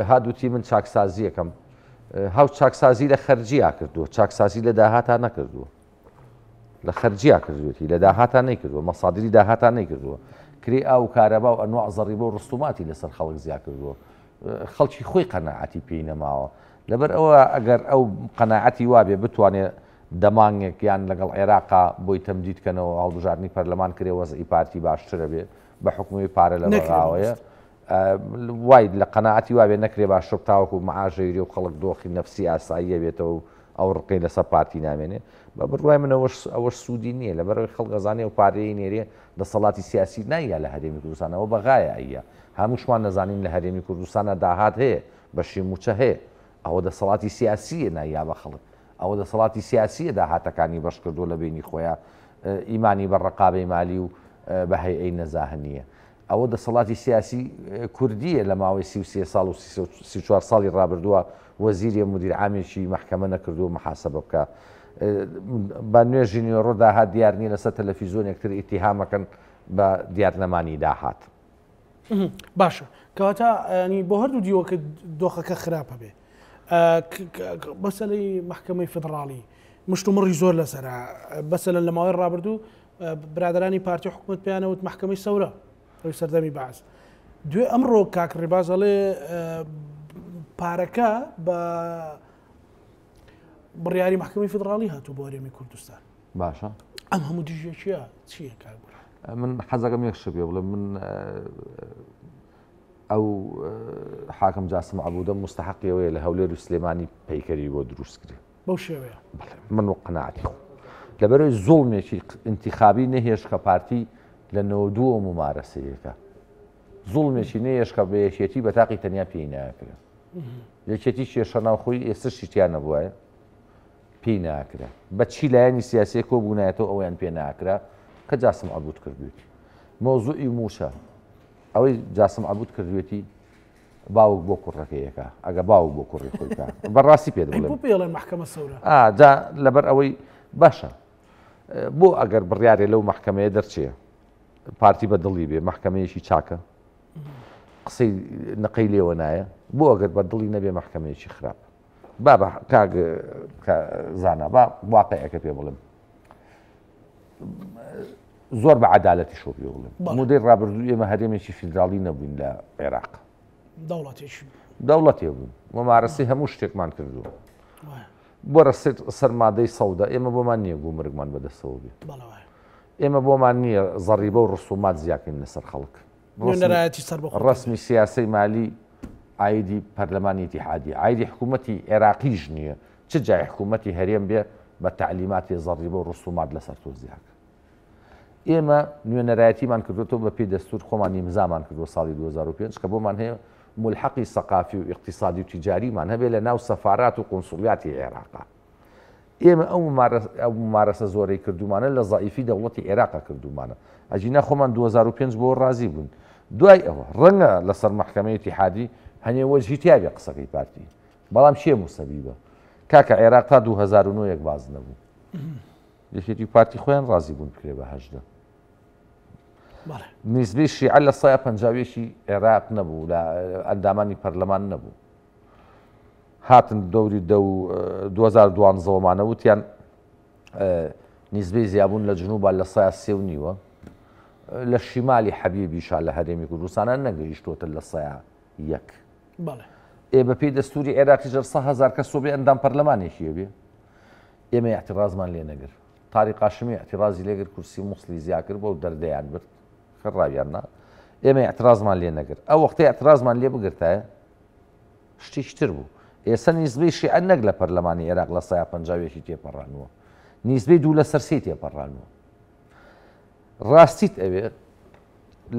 هادووتی من چاکسازیەکەم هاو چاکسازی لە خەرجیا کردووە چاکسازی لە داهاتا نەکردووە لە خەرجیا کردوێتی لە داهاتا نەیکردووە مەسادری داهاتا نەیکردووە کرێ ئاو کارەبا و ئەنواع زەڕیبە و ڕستوماتی لەسەر خەڵک زیاد کردووە خەڵکی خۆی قەناعەتی پێی نەماوە لەبەر ئەوە ئەگەر ئەو قەناعەتی وابێ بتوانێت دەمانگێک یان لەگەڵ عێراقا بۆی تەمدیدکەنەوە هەڵبژاردننی پەرلەمان کرێ وەزعی پارتی باشترە بێ بە حکومی پارە لە بەغاوەیە وای لە قەناعەتی وابێ نەکرێ باشتر تاوەکو مەعاژەیری و خەڵک دۆخی نەفسی ئاساییە بێتەوە و ئەو ڕقەی لەسەر پارتی نامێنێ بە بڕوای من ئەوەش سوودی نییە لەبەر خەڵگەزانانی و پارەی نێرێ دەسەڵاتی سیاسی نایە لە هەرێمی کوردستانەوە بەغایە ئەیە هەمووشمان نەزانین لە هەرێمی کوردستانە داهات هەیە بەشی موچە هەیە ئەوە دەسەڵاتی سیاسیە نایا بە خەڵک ئەوە دەسەڵاتی سیاسیە داهاتەکانی بەش کردو لە بینی خۆیان ئیمانی بە ڕقابەی مالی و بە هەیئەی نەزاهنیە ئەوە دەسەڵاتی سیاسی کوردیە لە ماوەی 33 ساڵ و 34 ساڵی ڕابردووە وەزیری مدیر عامێکی محکەمە نەکردو محاسبە بکە بە نوێژی نیۆڕۆ داهات دیار نیە لەسەر تەلەڤیزۆنێکتر ئیتیهامەکەن بە دیارنەمانی داهات باشە کەواتە ینی بۆ هەردوو دیوەکە دۆخەکە خراپە بێ بەسەلەی محکەمەی فدراڵی مشتومڕی زۆر لەسەرا بەسەلەن لە ماوەی ڕابردوو برادرانی پارتی حکومت پێیانەوت محکەمەی سەورە ئەوی سەردەمی باز دوێ ئەمڕۆ کاکڕێباز ئەڵێ پارەکە بە بڕیاری محکەمەی فدراڵی هاتوو بۆ هەرێمی کوردستان باشە ئەم هەموو دژێکیە چییە کاکبوو من حەزەکەم یەکشە بێ بڵێ من ئەو حاکم جاسم عەبوودە مستحقیەوەیە لە هەولێر و سلێمانی پەیکەری بۆ دروست کرێ بەو شێوەیە من و قەناعەتی لەبەرەوەی زوڵمێکی انتیخابی نەهێش کە پارتی لە 92 ممارەسەیەکە زوڵمێکی نەهێش کە بە یەکێتی بە تاقی تەنیا پێی ناکرێت یەکێتی کێشە ناوخۆی ئێستشی تیان نەبووایە پێی ناکرا بە چی لایەنی سیاسی کۆ بوونایەتەوە ئەویان پێ ناکرا کە جاسم عەبوود کردوێتی مۆزوعی موشە ئەوەی جاسم عەبوود کردوێتی باوک بۆ کوڕەکەیەکە ئەگە باوک بۆ کوڕی خۆیکە بەڕاستی پێ دەڵێم بۆ پێڵێن محکەمە سەورە جا لەبەر ئەوەی باشە بۆ ئەگەر بڕیارێ لەو محکەمەیە دەرچێ پارتی بە دڵی بێ محکەمەیەکی چاکە قسەی نەقەی لێوە نایە بۆ ئەگەر بە دڵی نەبێ محکەمەیەکی خراپ بابە کاک زانە با واقعەکە پێ بڵێم زۆر بە عەدالەتی شۆ پێ بڵێم مودەی ڕابردوو ئێمە هەرێمێکی فیدراڵی نەبووین لە عێراق دەوڵەتێ بوون مەمارەسەی هەموو شتێکمان کردووە بۆ سەرمادەی سەودا ئێمە بۆمان نییە گومرگمان بەدەستەوە بێ ئێمە بۆمان نییە زەڕیبە و ڕسومات زیاکەین لەسەر خەڵک ڕسمی سیاسەی مالی عیدی پەرلەمانی ئیتیحادی عیدی حکوومەتی عێراقیش نییە چ جای حکوومەتی هەرێم بێ بە تعلیماتی زەڕیبە و ڕسومات لەسەر تۆ زیاکە ئێمە نوێنەرایەتیمان کردوێتەوە بە پێی دەستور خۆمان ئیمزامان کردووە ساڵی 2005 کە بۆمان هەیە ملحقی سەقافی و اقتصادی و تیجاریمان هەبێ لە ناو سەفارات و قونسوڵیاتی عێراقا ئێمە ئەو ممارەسە زۆرەی کردومانە لە زائیفی دەوڵەتی عێراقا کردومانە ئەجینا خۆمان 2005 بۆ ڕازی بوون دوای ئەوە ڕەنگە لەسەر مەحکەمەی ئیتیحادی هەنێ وەجهی تیابێ قسەکەی پارتی بەڵام چیە موسەبیبە کاکە عێراق تا 2009 یەک باز نەبوو یەکێتی پارتی خۆیان ڕازی بوون بکرێ بە 18 نسبەی شیعە لە 150 عێراق نەبوو لە ئەندامانی پەرلەمان نەبوو هاتن دەوری 2012مانە وتیان نسبەی زیابوون لە جنوبە لە 3.5 لە شیمالی حەبیبیشا لە هەرێمی کوردستانە نەگەیشتوتە لە 1 ئێمە پێی دەستوری عێراقی ژەر 100,000 کەس بێ ئەندام پەرلەمانێکیە بێ ئێمە احتیرازمان لێ نەگر تاریق هاشمی احتیرازی لێگر کورسی مووسڵی زیا کرد بۆ دەردەیان برد خڕاویاننا ئێمە احتیرازمان لێ نەگر ئەو وەختەی احتیرازمان لێ بگرتایە شتێکتر بوو ئێستا نسبەی شیعە نەک لە پەرلەمانی عێراق لە 150 تێپەڕانوە نسبەی 2/3 تێپەڕانوە ڕاستیت ئەوێ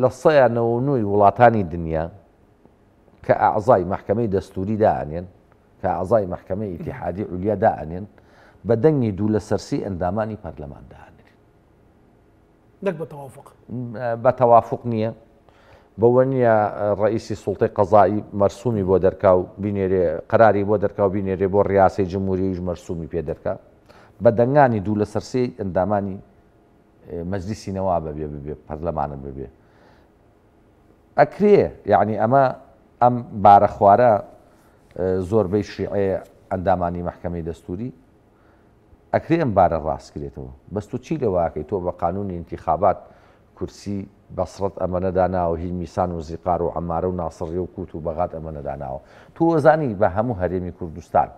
لە 199 وڵاتانی دنیا کە ئاعزای محکەمەی دەستوری دائەنێن کە ئاعزای محکەمەی ئیتیحادی عولیا دائەنێن بە دەنگی 2/3 ئەندامانی پەرلەمان دائەنێن بە تەوافق نییە بەوە نییە ڕئیسی سوڵتەی قەزایی مەرسومی بۆ دەرکاو بینێرێ قەراری بۆ دەرکاو بینێرێ بۆ ڕیاسەی جمهوریش مەرسومی پێ دەرکا بە دەنگانی 2/3 ئەندامانی مەجلیسی نەواب ببێ پەرلەمانە ببێ ئەکرێ یعنی ئەمە ئەم بارە خوارە زۆربەی شیعەیە ئەندامانی محکەمەی دەستوری ئەکرێ ئەم بارە ڕاستکرێتەوە بەس تۆ چی لەواکەی تۆ بە قانونی انتیخابات کورسی بەسڕەت ئەمەنەداناوە هی میسان و زیقار و عەمارە و ناسڕی و کووت و بەغات ئەمەنەداناوە تۆ وەزانی بە هەموو هەرێمی کوردستان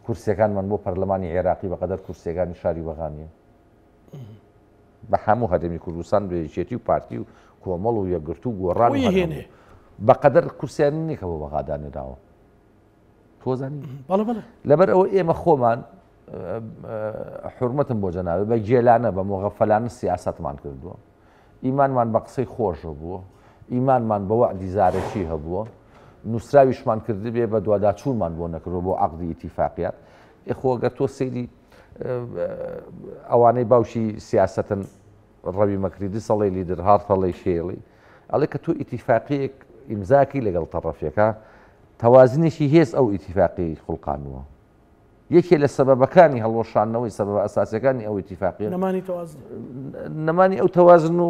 کورسەکانمان بۆ پەرلەمانی عێراقی بەقەدەر کورسەکانی شاری بەغانیە بە هەموو هەرێمی کوردستان بێچێتی و پارتی و کۆمەڵ و یەکگرتو و گۆڕان بەقەدەر کورسیانی نیکەوە بەغادانێداوە تۆزانی لەبەر ئەوە ئێمە خۆمان حرمەتم بۆ جەنابێت بە گێلانە بە مۆغەفەلانە سیاسەتمان کردووە ئیمانمان بە قسەی خۆش بووە ئیمانمان بە وەعدی زارێکی هەبووە نووسراویشمان کردبێ بە دوواداچوونمان بۆ نەکردەوە بۆ عەقدی ئیتیفاقیات ئێخۆگە تۆ سەیری ئەوانەی باوشی سیاسەتن ڕەوی مەکریدی سەڵی لیدر هاتەڵی شێڵی ئەڵێ کە تۆ ئیتیفاقیەک ئیمزاکی لەگەڵ تەڕەفێکە تەوازنێکی هێز ئەو ئیتیفاقی خوڵقانووە یەکێ لە سەبەبەکانی هەڵوەشانەوەی سەبەب ئەساسیەکانی ئەو ئیتیفاقیە نەمانی ئەو تەوازن و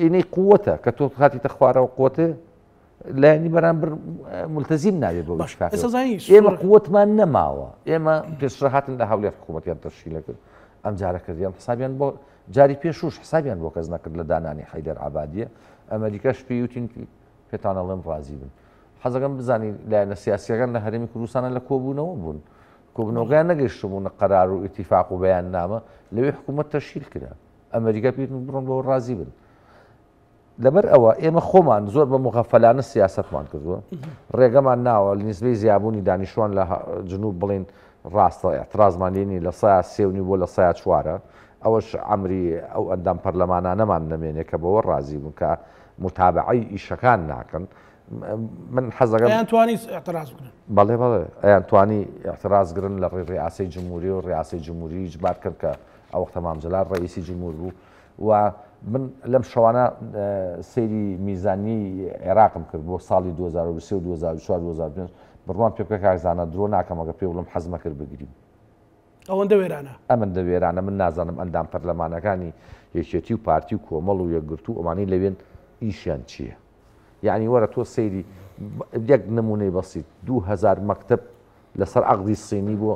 ئینەی قووەتە کە تۆ هاتیتە خوارەوە قوتێ لایەنی بەرامبەر ملتەزیم نابێت بۆ ئێمە قووەتمان نەماوە ئێمە پێشڕەهاتن لە هەولێر حکوومەتیان تەشکیلە کرد ئەم جارە کردیان حسابیان بۆ جاری پێشوش حسابیان بۆ کەس نەکرد لە دانانی حەیدەر عەبادیە ئەمریکاش پێیوتین پێتانەڵێم ڕازی بن حەزەکەم بزانی لایەنە سیاسیەکان لە هەرێمی کوردستانە لە کۆبوونەوە بوون کۆبنەوەگیان نەگەیشتبوون قەرار و ئیتیفاق و بەیان نامە لەوێ حکوومەت تەشکیل کرا ئەمریکا پێیوتن بڕۆن بەوە ڕازی بن لەبەر ئەوە ئێمە خۆمان زۆر بە مغەفەلانە سیاسەتمان کردووە ڕێگەمان ناوە لە نسبەی زیابوونی دانیشتوان لە جنوب بڵێن ڕاستە ئەعترازمان لێنی لە سایە سێونی بۆ لە سایە چوارە ئەوەش ئەمری ئەو ئەندام پەرلەمانانەمان نەمێنێ کە بەوە ڕازی بوون کە متابعی ئیشەکان ناکەن من حەزەکەم ئەیانتوانی ئەعتراز بکەن بەڵێ بەڵێ ئەیانتوانی ئەعترازگرن لە ڕێی ڕیاسەی جمهوری و ڕیاسەی جمهوری ئیجبار کرد کە ئەو وەختە مامجلال ڕئیسی جمهور بوو و من لەم شەوانە سەیری میزانی عێراقم کرد بۆ ساڵی 2023 و 2024 2025 بڕوان پێ بکە کاکزانە درۆ ناکەم ئەگە پێ وڵم حەزمە کرد بگریم ئەوەندە وێرانە ئەمەندە وێرانە من نازانم ئەندام پەرلەمانەکانی یەکێتی و پارتی و کۆمەڵ و یەکگرتو ئەمانەی لەوێن ئیشیان چییە یعنی وەرە تۆ سەیری یەک نمونەی بەسیط 2000 مەکتب لەسەر عەقدی سینی بۆ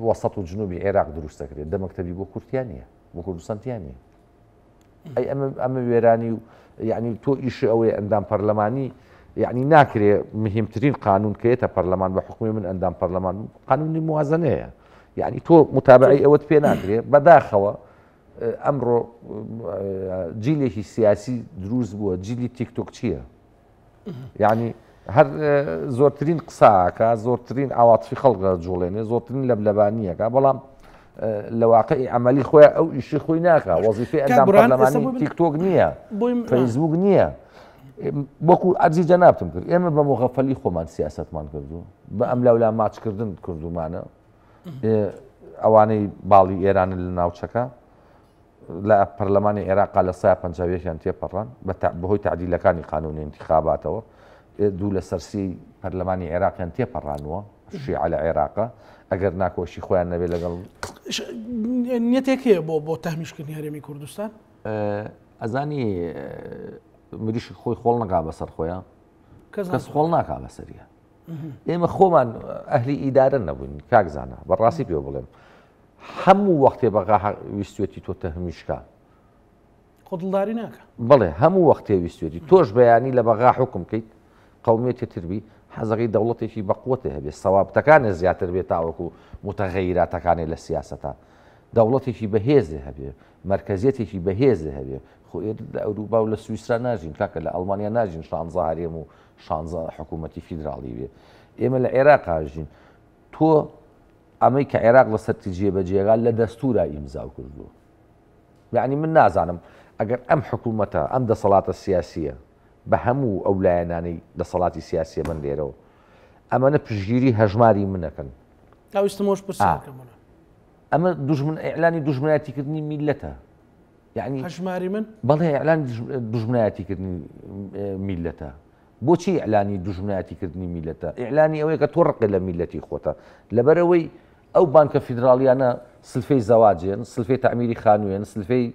وەسەط و جنوبی عێراق دروست دەکرێت دە مەکتەبی بۆ کورتیان نییە بۆ کوردستانیان نییە ئەی ئەمە وێرانی و یعنی تۆ ئیشی ئەوەیە ئەندام پەرلەمانی یعنی ناکرێ مهمترین قانون کەیەتە پەرلەمان بە حکومی من ئەندام پەرلەمان قانونی موازنەیە یعنی تۆ متابعی ئەوەت پێ ناکرێ بەداخەوە ئەمڕۆ جیلێکی سیاسی دروست بووە جیلی تیکتۆک چییە یعنی هەر زۆرترین قساکە زۆرترین ئاواتفی خەڵکە جوڵێنێ زۆرترین لەبلەبانیەکە بەڵام لە واقعی عملی خۆیان ئەو ئیشی خۆی ناکە وەزیفەی ئەندام پەرلەمانی تیکتۆک نییە فەیسبوک نییە وەکو ئەرزی جەنابتم کرد ئێمە بە مۆغەفەلی خۆمان سیاسەتمان کردو بە ئەم لەولا ماچکردن کردومانە ئەوانەی باڵی ئێرانە لە ناوچەکە لە پەرلەمانی عێراقا لە 150یان تێپەڕان بەهۆی تعدیلەکانی قانونی انتخاباتەوە دوو لە سەرسی پەرلەمانی عێراقیان تێپەڕانوە شیعە لە عێراقا ئەگەر ناکۆشی خۆیان نەبێت لەگەڵ نیەتێک هەیە بۆ تەهمیشکردنی هەرێمی کوردستان ئەزانی مریش خۆی خۆڵ نەکا بەسەر خۆیان کەس خۆڵ ناکا بەسەریە ئێمە خۆمان ئەهلی ئیدارە نەبووین کاکزانە بەڕاستی پێ بڵێم هەموو وەختێ بەغا ویستێتی تۆ تەهمیشکە خۆدڵداری ناکە بڵێ هەموو وەختێ ویستێتی تۆش بەیانی لە بەغا حکم کەیت قومیەتی تربی حەزەکەی دەوڵەتێکی بەقوتێ هەبێت سەوابتەکانێ زیاتر بێت تاوەکو متەغەیراتەکانی لە سیاسەتە دەوڵەتێکی بەهێزێ هەبێ مرکزیەتێکی بەهێزێ هەبێ خۆ لە ئەوروپا و لە سویسرا ناژین کاکە لە ئەڵمانیا ناژین شانزە هەرێم و شانزە حکوومەتی فیدراڵی بێ ئێمە لە عێراق هاژین تۆ ئەمەی کە عێراق لە سەرتی جێبەجێگا لە دەستورە ئیمزاو کردووە یعنی من نازانم ئەگەر ئەم حکوومەتە ئەم دەسەڵاتە سیاسیە بە هەموو ئەو لایەنانەی دەسەڵاتی سیاسیە من لێرەوە ئەمەنە پشگیری هەژماری منەکەن ئەوستمۆش پرسیکەمەوە ئەمە ئیعلانی دوژمنایەتیکردنی میلەتە یعنی هەژماری من بەڵێ ئیعلانی دوژمنایەتیکردنی میلەتە بۆچی ئیعلانی دوژمنایەتیکردنی میلەتە ئیعلانی ئەوەیە کە تۆ ڕقی لە میلەتی خۆتە لەبەرەوەی ئەو بانکە فیدراڵیانە سلفەی زەواجێن سلفەی تەعمیری خانوویان سلفەی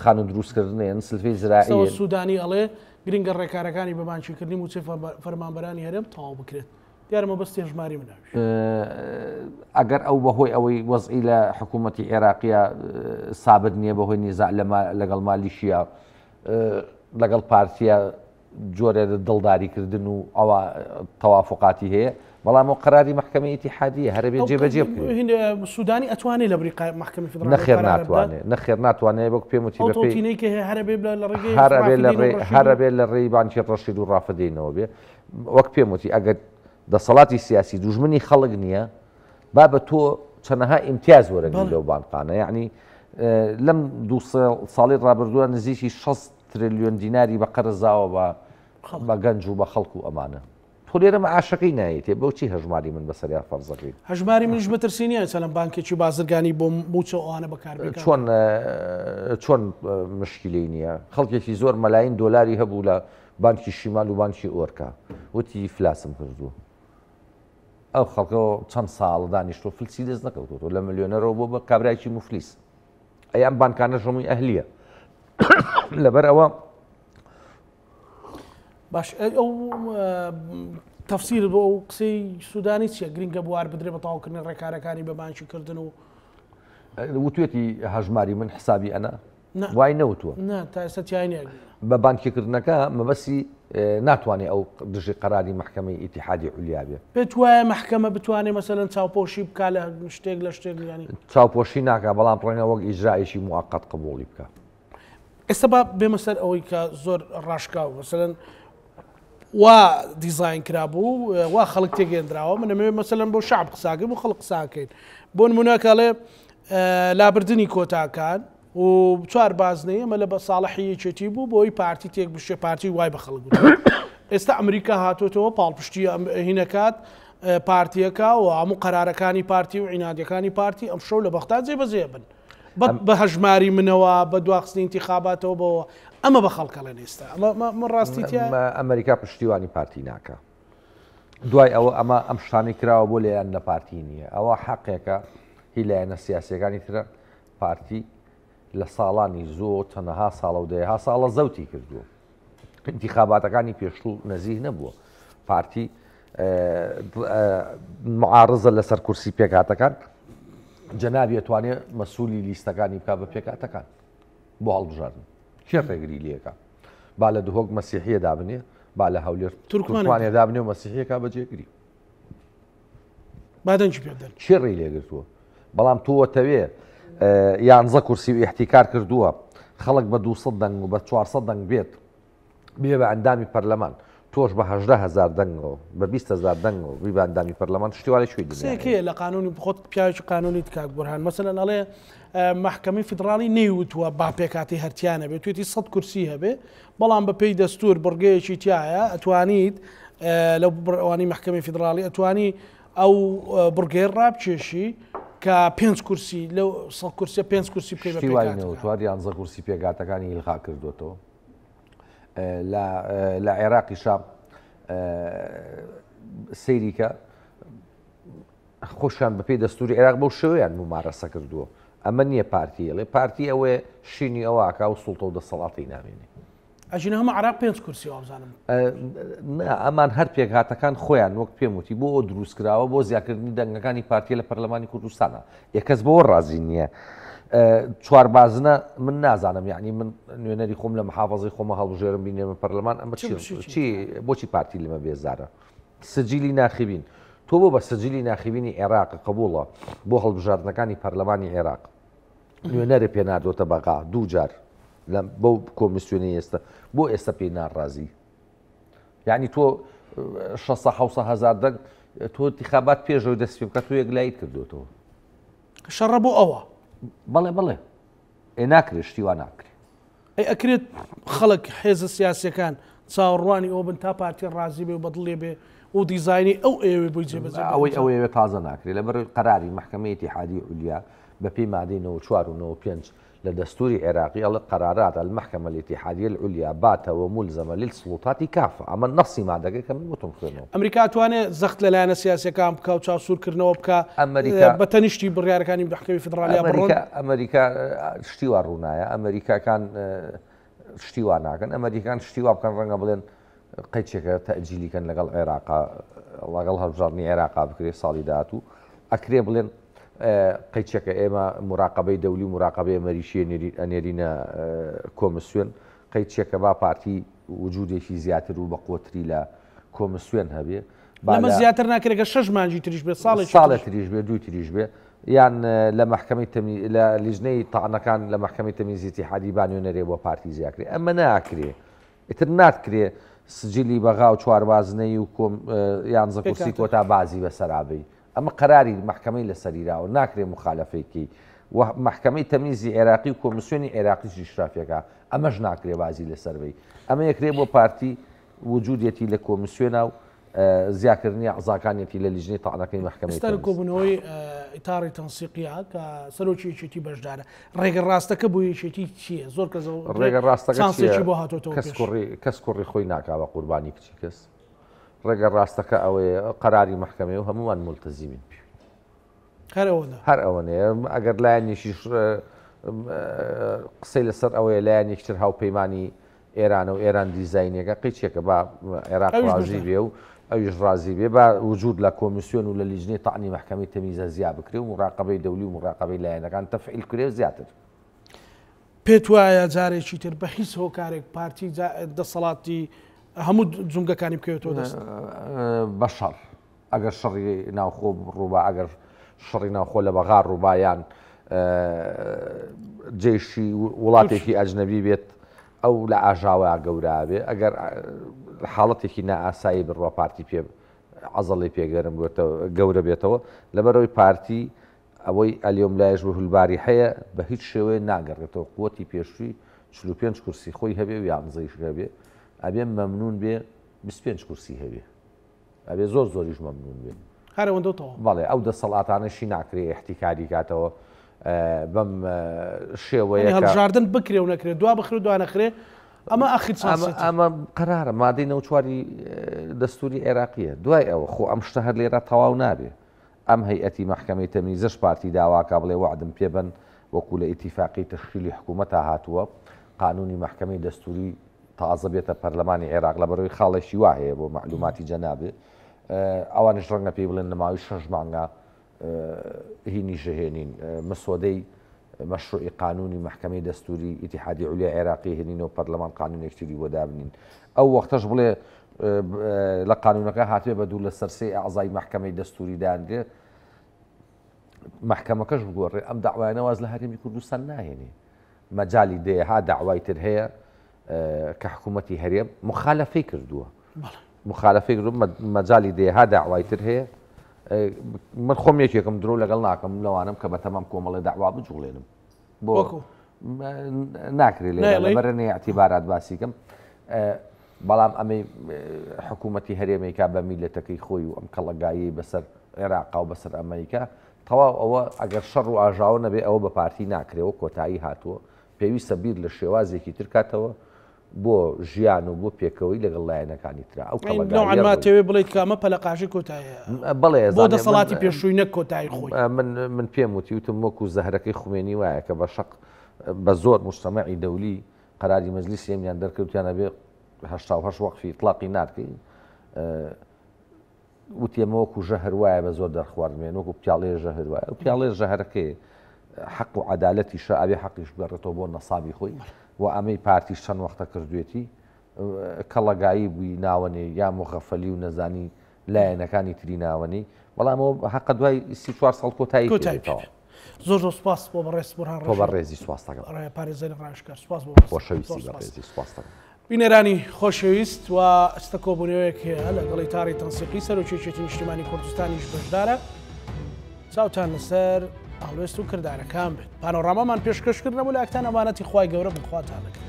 خانوو دروستکردنیان سلفەی زراعی سوودانی ئەڵێ گرنگە ڕێکارەکانی بە بانکیکردنی موچەی فەرمانبەرانی هەرێم تەواو بکرێت دیارمە بەستی هەژماری مناوی ئەگەر ئەو بەهۆی ئەوەی وەزعی لە حکوومەتی عێراقیە سابت نییە بەهۆی نیزاع لەگەڵ مالیشیە لەگەڵ پارتیە جۆرە دڵداریکردن و ئەوە تەوافقاتی هەیە بەڵام ئەو قەراری محکەمەی ئیتیحادیە هەرەبێت جێبەجێ بکرێت سوودانی ئەتوانێت لە بریقای محکەمەی فیدراڵی نەخێر ناتوانێت بۆ پێم وتی ئۆتۆتینەی کە هەرەبێت لە ڕێگەی هەرەبێت لە ڕێی بانکی ڕەشید و ڕافدەینەوە بێ وەک پێم وتی ئەگەر دەسەڵاتی سیاسی دوژمنی خەڵک نییە با بە تۆ چەندەها ئیمتیاز وەرەگری لەو بانقانە یعنی لەم دوو ساڵی ڕابردووە نزیکی 6 تریلیۆن دیناری بە قەرزاوە بە گەنج و بە خەڵک و ئەمانە تۆ لێرە مەعاشەکەی نایێتێ بۆچی هەژماری من بەسەریان فەرزەکەی هەژماری منیش مەترسینیە چەند بانکێکی بازرگانی بۆ موچە ئەوانە بەکار چۆن مشکلی نییە خەڵکێکی زۆر مەلاین دۆلاری هەبوو لە بانکی شیمال و بانکی ئۆرکا وتی فلاسم کردووە ئەو خەڵکەوە چەند ساڵ دانیشتۆ فلسی دەست نەکەوتۆ لە ملیۆنەرەوە بۆ بە کابراایکی مفلیس ئەیان بانکانە ژەمووی ئەهلیە لەبەر ئەوە باش ئەو تەفسیر بۆ ئەو قسەی سوودانی چیە گرنگە بوار بدرێ بە تاواکردنی ڕێکارەکانی بە بانکی کردن و وتوێتی هەژماری من حسابی ئەنا وای نەوتووە تا ئێستا تیانە بە بانکیکردنەکە مەبەسی ناتوانێت ئەو دژی قەراری محکەمەی ئیتیحادی عولیا بێ پێت وایە محکەمە بتوانێت مەسەلەن چاوپۆشی بکات لە شتێک لە شتێک ینی چاوپۆشی ناکە بەڵام ڕێنە وەک ئیجرایشی موقت قبوڵی بکە ئێستا با بێمە سەر ئەوەی کە زۆر ڕاشکاو مەسەلەن وا دیزاین کرابوو وا خەڵک تێگەێنراوە منەمەوێت مەسەلەن بۆ شعب قساکەی بۆ خەڵک قساکەین بۆ نمونەکەڵێ لابردنی کۆتاکان و چوار بازنەیە ئەمە لە بە ساڵحیەکێتی بوو بۆی پارتی تێک بشێ پارتی وای بە خەڵک ئێستا ئەمریکا هاتوۆتەوە پاڵپشتی هینەکات پارتیەکە و هەموو قەرارەکانی پارتی و عینادەکانی پارتی ئەم شەو لە بەختا جێبەجێ بن بە هەژماری منەوە بە دواخستنی انتخاباتەوە بەوە ئەمە بە خەڵکە لە ئێستا ئەمە ڕاستی ئەمریکا پشتیوانی پارتی ناکە دوای ئەوە ئەمە ئەم شتانی کراوە بۆ لێیان لە پارتی نییە ئەوە حەقێکە هی لایەنە سیاسیەکانی ترە پارتی لە ساڵانی زۆر چەندەها ساڵە و دەیەها ساڵە زەوتی کردووە انتخاباتەکانی پێشوو نەزیه نەبووە پارتی معارزە لەسەر کورسی پێکاتەکان جەنابی ئەتوانێت مەسوولی لیستەکانی بکات بە پێکاتەکان بۆ هەڵبژاردن کێ ڕێگری لێەکە با لە دهۆک مەسیحیە دابنێ با لە هەولێر تورکمانیا دابنێ و مەسیحیەکە بەجێگری بادەنجی پێدەن چێ ڕێی لێگرتووە بەڵام تۆوەتەوێ یانزە کورسی و احتیکار کردووە خەڵک بە 200 دەنگ و بە 400 دەنگ بێت بێ بە ئەندامی پەرلەمان تۆش بە 18,000 دەنگەوە بە 20,000 دەنگەوە بی بە ئەندامی پەرلەمان شتیواری شوی قسەیەکەیە لە قانونی خۆت پیاوێکی قانونی تکاک بورهان مەسەلەن ئەڵێ محکەمەی فیدراڵی نەیوتووە با پێکاتی هەرتیانە بێت توێتی 100 کورسی هەبێ بەڵام بە پێی دەستور بڕگەیەکی تایە ئەتوانیت لەو ئەوانی محکەمەی فیدراڵی ئەتوانی ئەو بڕگەی ڕابکێشی کە 5 کورسی لەو 100 کورسی 5 کورسی پێوار یانزە کورسی پێگاتەکانی ئیلغا کردوێتەوە لە عێراقی شام سەیریکە خۆشیان بەپێی دەستوری عێراق بەو شێوەیان ممارەسە کردووە ئەمە نییە پارتیەڵێ پارتی ئەوەیە شینی ئەوواکە و سوڵتە و دەسەڵاتی نامێنێ ئەژینە هەموو عراق 5 کورسی وابزانم ئەمان هەر پێکهاتەکان خۆیان وەک پێم وتی بۆ ئەو دروستکراوە بۆ زیادکردنی دەنگەکانی پارتیە لە پەرلەمانی کوردستانە یەکەس بەوە ڕازی نییە چواربازنە من نازانم یعنی من نوێنەری خۆم لە محافظی خۆمە هەڵبژێرم بینێمە پەرلەمان ئەمە چی بۆچی پارتی لەمە بێزارە سجلی ناخبین تۆ بۆ بە سجلی ناخبینی عێراق قبوڵە بۆ هەڵبژاردنەکانی پەرلەمانی عێراق نوێنەرە پێنادۆتە بەغا دوو جار بەو کۆمیسیۆنی ئێستا بۆ ئێستا پێی ناڕازی یعنی تۆ 600,000 دەنگ تۆ انتخابات پێشەوە دەست پێ بکات تۆ یەک لایت کردوێتەوە شەڕە بۆ ئەوە بەڵێ ناکرێت شتیوا ناکرێت ئەکرێت خەڵک حێزە سیاسەکان چاوەڕوانی ئەو بن تا پارتی ڕازی بێ و بەدڵێ بێ و دیزایانی ئەو ئێوێ بۆی جێبەجێ ئەوەیە تازە ناکرێت لەبەر قەراری محکەمەی ئیتیحادی عولیا بەپێی مادەی 94 و 95 لدستور عراقي القرارات المحكمة الاتحادية العليا بات وملزمة للسلطات كافة أما النص ما دقيقة كم متمخنه أمريكا تواني زخت للانا سياسية كام بكا وتشاصور كرنوا بكا أمريكا بتنشتي بالريار كان بحكي فدرالية أمريكا شتيوا رونايا أمريكا كان شتيوا ناكن أمريكا كان شتيوا بكان رنقا بلين قيتشك تأجيلي كان لقال العراق لقال هالجارني عراق بكري صالداتو أكري بلين قيتشك إما مراقبة دولي مراقبة أمريكية أنيرينا كوميسيون قيتشك با بارتي وجوده في زياتر وبقوة لا كوميسيون هبي لما زياتر ناكرك الشج ما نجي تريش به صالة تريش به دوي تريش به يعني لمحكمة تمييز لجنة طعنا كان لمحكمة تمييز اتحادي بانيو نري بو بارتي زياكري أما ناكري اترنات كري سجلي بغاو چوار بازني وكم يعني زكورسي كوتا بازي بسرعبي ئەمە قەراری محکەمەی لە سەریراوە ناکرێ مخالەفەیەکی و محکەمەی تەمیزی عێراقی و کۆمیسیۆنی عێراقیشی شرافیەکە ئەمەش ناکرێ بازی لەسەرەوەی ئەمە یەکرێ بۆ پارتی وجودێتی لە کۆمیسیۆنە و زیاکردنی عزاکانێتی لە لیژنەی تاقنەکەی محکەمەی ئێستا کۆبوونەوەی ئیتاری تەنسیقیە کە سەرۆکیەکێتی بەشدارە ڕێگە ڕاستەکە بۆ یەکێتی چییە زۆر کەس ڕێگە ڕاستەکە بۆ هاتۆتەوە کەس کوڕی خۆی ناکاوە قوربانی کچی کەس ڕێگە ڕاستەکە ئەوەیە قەراری محکەمەی و هەمووان ملتەزیمین هەر ئەوەنەیە ئەگەر لایەنێکی قسەی لەسەر ئەوەیە لایەن یەکتر هاوپەیمانی ئێرانە و ئێران دیزاینێکە قیچێکە بە عێراق ڕازی بێ و ئەویش ڕازی بێ با وجود لە کۆمیسیۆن و لە لیژنەی تاقنی محکەمەی تەمیزە زیاد بکرێ و مراقبەی دەولی و مراقبەی لایەنەکان تەفعیل کرێ زیاتر پێت وایە جارێکی تر بە هیچ هۆکارێک پارتی دەسەڵاتی هەموو جونگەکانی بکەوێتەوە دەست بەشەڕ ئەگەر شەڕی ناوخۆ ڕووبا ئەگەر شەڕی ناوخۆ لە بەغار ڕووبایان جێشی وڵاتێکی ئەجنەبی بێت ئەو لە ئاژاوە گەورە بێ ئەگەر حاڵەتێکی نائاسایی بڕوە پارتی پێ عەزەڵی پێگەرم گەورە بێتەوە لەبەرەوەی پارتی ئەوەی ئەلیۆم لایەش بە هولباری هەیە بە هیچ شێوەیە ناگەڕێتەوە قووەتی پێشووی 45 کورسی خۆی هەبێ و یانزەیش هەبێ ئەبێ مەمنون بێ 25 کورسی هەبێ ئەبێ زۆر زۆریش مەمنون بێ هەرەوەندەوە بەڵێ ئەو دەسەڵاتانەشی ناکرێ احتیکاری کاتەوە بەم شێوەیە هەڵبژاردن بکرێ و نەکرێت دوا بخرێ دوا نەخرێ ئەمە ئاخر ئەمە قەرارە مادەی نەوچواری دەستوری عێراقیە دوای ئەوە خۆ ئەم شتە هەر لێرە تەواو نابێ ئەم هەیئەتی محکەمەی تەمیزەش پارتی داواکە بڵێ وعدم پێبن وەکو لە ئیتیفاقی تەشکیلی حکوومەتە هاتووە قانونی محکەمەی دەستوری تازە بێتە پەرلەمانی عێراق لە بەرەوەی خاڵێکی وا هەیە بۆ معلوماتی جەنابێ ئەوانش ڕەنگە پێی بڵێن نەماوی 6 مانگە هینی ژەهێنین مسۆدەی مەشروعی قانونی محکەمەی دەستوری ئیتیحادی عولیای عێراقی هێنینەوە پەرلەمان قانونێکتری بۆ دابنین ئەو وەختەش بڵێ لە قانونەکە هاتوێ بە دوو لە سەرسەی ئەعزای محکەمەی دەستوری دانرێ محکەمەکەش بگۆڕێ ئەم داوایانە واز لە هەرێمی کوردستان ناهێنێ مەجای دێها داوای تر هەیە کە حکوومەتی هەرێم مخالەفەی کردووە مخالەفەی کردو مەجای دێها داوای تر هەیە من خۆم یەکێکم درۆ لەگەڵ ناکەم لەوانم کە بە تەمام کۆمەڵی داوا بجوڵێنم بۆ ناکرێت لەبەرنێ اعتیبارات باسیکەم بەڵام ئەمەی حکوومەتی هەرێمەیکا بە میلەتەکەی خۆی و ئەم کەڵەگایی بەسەر عێراقا و بەسەر ئەمریکا تەواو ئەوە ئەگەر شەڕ و ئاژاوە نەبێ ئەوە بە پارتی ناکرێەوە کۆتایی هاتووە پێویستە بیر لە شێوازێکی ترکاتەوە بۆ ژیان و بۆ پێکەوەی لەگەڵ لایەنەکانی ترا ئەو کەڵەگاتەوێ بڵێت کامە پەلەقاشی کۆتایە بڵێ بۆ دەسەڵاتی پێشووی نەک کۆتایی خۆی من پێم وتی وتم وەکو زەهرەکەی خومێنی وایە کە بە شەق بە زۆر مجتەمەعی دەولی قەراری مەجلیس هێمنیان دەرکەوتیانە بێ 88 وەقفی ئیطلاقی ناکەین وتێمە وەکو ژەهر وایە بە زۆر دەرخواردمێن وەکو پیاڵێ ژەهر وایە و پیاڵێ ژەهرەکەی حەق و عەدالەتی شە ئەبێ حەقیش بگەڕێتەوە بۆ نەسابی خۆی و ئەمەی پارتیش چەند وەختە کردوێتی کەڵەگایی بووی ناوەنێ یا مغەفەلی و نەزانی لایەنەکانی تری ناوەنی بەڵام ئەوە حەقە دوای 34 ساڵ کۆتایی کۆتاییەوە زۆر سوپاس بۆ بەڕێز بورهان بۆ بەڕێزی سوپاس دەکەم پارێزەری ڕاشکار سوپاس بۆ خۆشەویستی بەڕێزی سوپاس دەکەم بینەرانی خۆشەویست و ئەستە کۆبوونەوەیەک هەیە لەگەڵی تاری تەنسیقی سەرۆکیەکێتی نیشتیمانی کوردستانیش بەشدارە چاوتان لەسەر ئاڵوێست و کردارەکان بێت پانۆڕامامان پێشکەشکردنەوە لە ئەکتان ئەمانەتی خوای گەورە بخواتان دەکەن